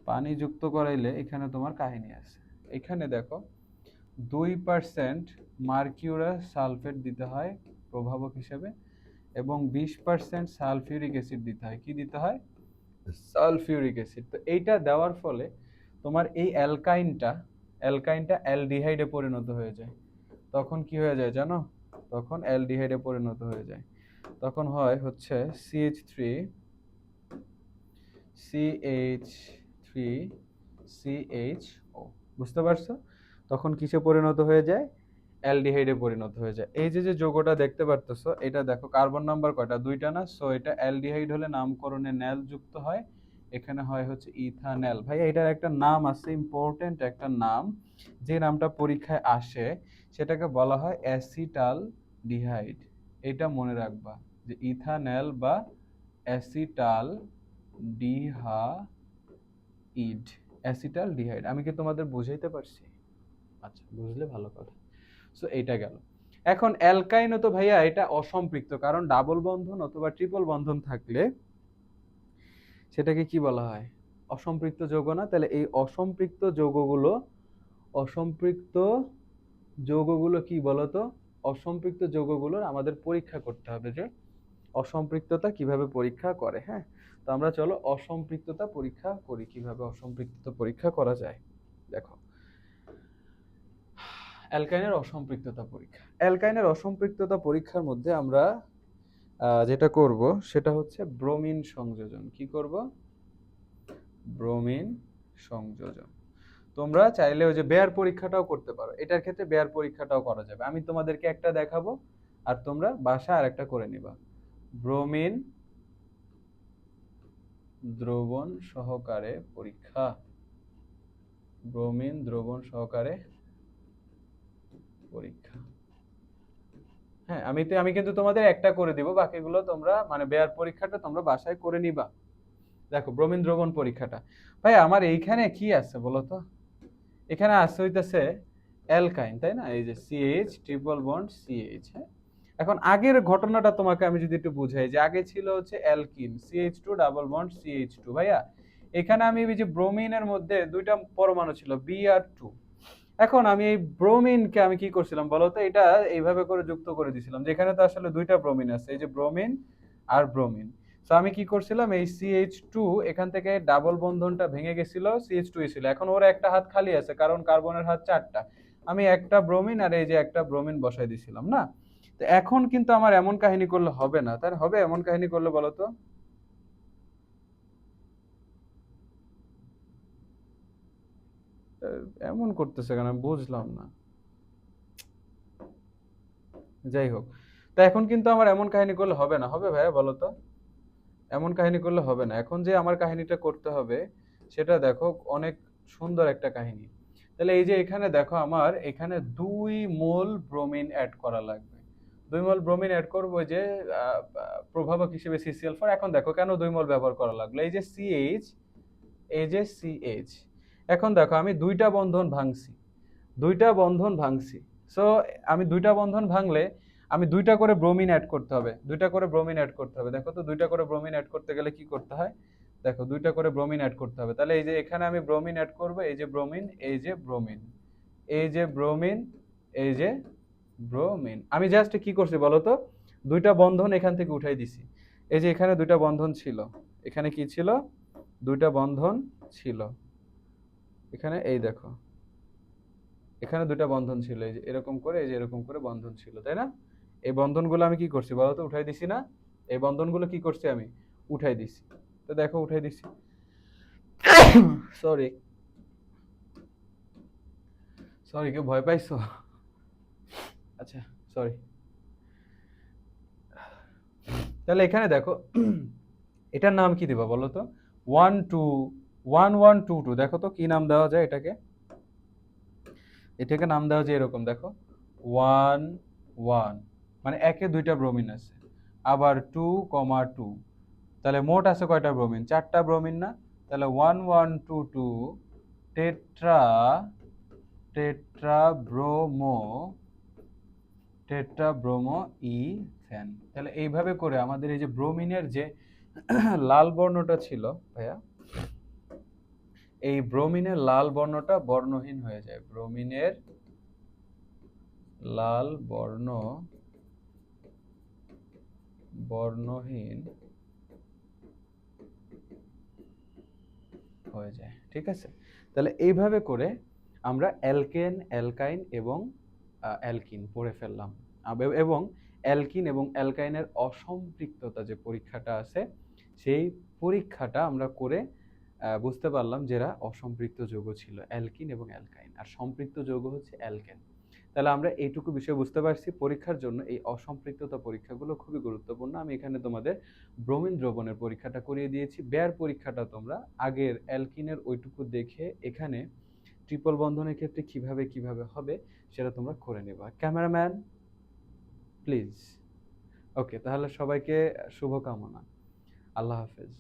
পানি যুক্ত করাইলে এখানে তোমার কাহিনী আছে। এখানে দেখো 2% মার্কিউরাস সালফেট দিতে হয় প্রভাবক হিসেবে, এবং 20% সালফিউরিক অ্যাসিড দিতে হয়। কি দিতে হয়? Sulphuric acid. তো এইটা দেওয়ার ফলে তোমার এই অ্যালকাইনটা অ্যালডিহাইডে পরিণত হয়ে যায়। তখন কি হয়ে যায় জানো? তখন অ্যালডিহাইডে পরিণত হয়ে যায়। তখন হয় হচ্ছে CH3CH3CHO। বুঝতে পারছো? তখন কিসে পরিণত হয়ে যায়? অ্যালডিহাইডে পরিণত হয়ে যায়। এই যে যে যৌগটা দেখতে পারতেছো, এটা দেখো কার্বন নাম্বার কয়টা? 2টা না? সো এটা অ্যালডিহাইড হলে নামকরণে ন্যাল যুক্ত হয়, এখানে হয় হচ্ছে ইথানল। ভাই এটার একটা নাম আছে, ইম্পর্টেন্ট একটা নাম, যে নামটা পরীক্ষায় আসে, সেটাকে বলা হয় অ্যাসিটাল ডিহাইড। এটা মনে রাখবা যে ইথানল বা অ্যাসিটাল ডিহাইড, অ্যাসিটাল ডিহাইড। আমি কি তোমাদের বুঝাইতে পারছি? আচ্ছা, বুঝলে ভালো কথা। সো এইটা গেল। এখন অ্যালকাইনও তো ভাইয়া এটা অসম্পৃক্ত, কারণ ডাবল বন্ধন অথবা ট্রিপল বন্ধন থাকলে সেটাকে কি বলা হয়? অসম্পৃক্ত যৌগ না? তাহলে এই অসম্পৃক্ত যৌগগুলো কি বলতো? অসম্পৃক্ত যৌগগুলোর আমাদের পরীক্ষা করতে হবে যে অসম্পৃক্ততা কিভাবে পরীক্ষা করে। হ্যাঁ, তো আমরা চলো অসম্পৃক্ততা পরীক্ষা করি। কিভাবে অসম্পৃক্ততা পরীক্ষা করা যায় দেখো। অ্যালকাইনের অসম্পৃক্ততা পরীক্ষা। অ্যালকাইনের অসম্পৃক্ততা পরীক্ষার মধ্যে আমরা যেটা করব সেটা হচ্ছে ব্রোমিন সংযোজন। কি করব? ব্রোমিন সংযোজন। তোমরা চাইলে ওই যে বেয়ার পরীক্ষাটাও করতে পারো। এটার ক্ষেত্রে বেয়ার পরীক্ষাটাও করা যাবে। আমি তোমাদেরকে একটা দেখাবো আর তোমরা বাসায় আরেকটা করে নিবা। ব্রোমিন দ্রবণ সহকারে পরীক্ষা। ব্রোমিন দ্রবণ সহকারে পরীক্ষা। হ্যাঁ, আমি কিন্তু তোমাদের একটা করে দিব, বাকিগুলো তোমরা মানে বেয়ার পরীক্ষাটা তোমরা বাসায় করে নিবা। দেখো ব্রোমিন দ্রবণ পরীক্ষাটা। ভাই আমার এইখানে কি আছে বলো তো? এখানে আছে হইতেছে অ্যালকাইন, তাই না? এই যে সিএইচ ট্রিপল বন্ড সিএইচ। হ্যাঁ, এখন আগের ঘটনাটা তোমাকে আমি যদি একটু বুঝাই, যে আগে ছিল হচ্ছে alkyne CH2 double bond CH2। ভাইয়া এখানে আমি এই যে ব্রোমিনের মধ্যে দুইটা পরমাণু ছিল Br2। এখন আমি এই ব্রোমিনকে আমি কি করছিলাম বলতো? এটা এইভাবে করে যুক্ত করে দিছিলাম, যেখানে তো আসলে দুইটা ব্রোমিন আছে, এই যে ব্রোমিন আর ব্রোমিন। তো আমি কি করছিলাম, এই CH2 এখান থেকে ডাবল বন্ধনটা ভেঙে গেছিল, CH2 ছিল। এখন ওর একটা হাত খালি আছে, কারণ কার্বনের হাত চারটা। আমি একটা ব্রোমিন আর এই যে একটা ব্রোমিন বসাই দিছিলাম না। তো এখন কিন্তু আমার এমন কাহিনী করলে হবে না, তার হবে এমন কাহিনী করলে বলতো? এমন করতেছে কেন আমি বুঝলাম না। যাই হোক, তা এখন কিন্তু আমার এমন কাহিনী করলে হবে না, হবে ভাইয়া বলো তো? এমন কাহিনী করলে হবে না। এখন যে আমার কাহিনীটা করতে হবে সেটা দেখো অনেক সুন্দর একটা কাহিনী। তাহলে এই যে এখানে দেখো আমার এখানে 2 মোল ব্রোমিন অ্যাড করা লাগবে। 2 মোল ব্রোমিন অ্যাড করবো, যে প্রভাবক হিসেবে CCl4। এখন দেখো কেন 2 মোল ব্যবহার করা লাগলো? এই যে সিএইচ, এই যে সিএইচ, এখন দেখো আমি দুইটা বন্ধন ভাঙছি। সো আমি দুইটা বন্ধন ভাঙলে আমি দুইটা করে ব্রোমিন অ্যাড করতে হবে, দুইটা করে ব্রোমিন অ্যাড করতে হবে। দেখো তো দুইটা করে ব্রোমিন অ্যাড করতে গেলে কি করতে হয়? দেখো দুইটা করে ব্রোমিন অ্যাড করতে হবে। তাহলে এই যে এখানে আমি ব্রোমিন অ্যাড করব, এই যে ব্রোমিন, এই যে ব্রোমিন, এই যে ব্রোমিন, এই যে ব্রোমিন। আমি জাস্ট কি করছি বলো তো? দুইটা বন্ধন এখান থেকে উঠাই দিছি। এই যে এখানে দুইটা বন্ধন ছিল, এখানে কি ছিল? দুইটা বন্ধন ছিল। এখানে এই দেখো, এখানে দুটা বন্ধন ছিল, এই যে এরকম করে, এই যে এরকম করে বন্ধন ছিল, তাই না? এই বন্ধনগুলো আমি কি করছি বলো তো? উঠাই দিছি না? এই বন্ধনগুলো কি করছি আমি? উঠাই দিছি। তো দেখো উঠাই দিছি। সরি, সরি, কেউ ভয় পাইছো? আচ্ছা, সরি। তাহলে এখানে দেখো, এটার নাম কি দিবা বলো তো? 1 2 1 1 2 2। দেখো তো কি নাম দেওয়া যায় এটাকে? এটাকে নাম দেওয়া যায় এরকম, দেখো 1 1, মানে একে দুইটা ব্রোমিন আছে, আবার 2 2। তাহলে মোট আছে কয়টা ব্রোমিন? চারটা ব্রোমিন না? তাহলে 1 1 2 2 tetra tetra bromo tetra bromo ethane. তাহলে এইভাবে করে আমাদের এই যে ব্রোমিনের যে লাল বর্ণটা ছিল ভাইয়া, এই ব্রোমিনের লাল বর্ণটা বর্ণহীন হয়ে যায়। ব্রোমিনের লাল বর্ণ বর্ণহীন হয়ে যায়, ঠিক আছে? তাহলে এইভাবে করে আমরা অ্যালকেন, অ্যালকাইন এবং অ্যালকিন পড়ে ফেললাম। এবং অ্যালকিন এবং অ্যালকাইনের অসম্পৃক্ততা যে পরীক্ষাটা আছে, সেই পরীক্ষাটা আমরা করে বুঝতে পারলাম যে এরা অসম্পৃক্ত যৌগ ছিল, অ্যালকিন এবং অ্যালকাইন, আর সম্পৃক্ত যৌগ হচ্ছে অ্যালকেন। তাহলে আমরা এইটুকু বিষয় বুঝতে পারছি, পরীক্ষার জন্য এই অসম্পৃক্ততা পরীক্ষাগুলো খুবই গুরুত্বপূর্ণ। আমি এখানে তোমাদের ব্রোমিন দ্রবণের পরীক্ষাটা করিয়ে দিয়েছি। বেয়ার পরীক্ষাটা তোমরা আগের অ্যালকিনের ওইটুকু দেখে এখানে ট্রিপল বন্ধনের ক্ষেত্রে কিভাবে কিভাবে হবে সেটা তোমরা করে নেবা। Cameraman please. ওকে, তাহলে সবাইকে শুভকামনা। আল্লাহ হাফেজ।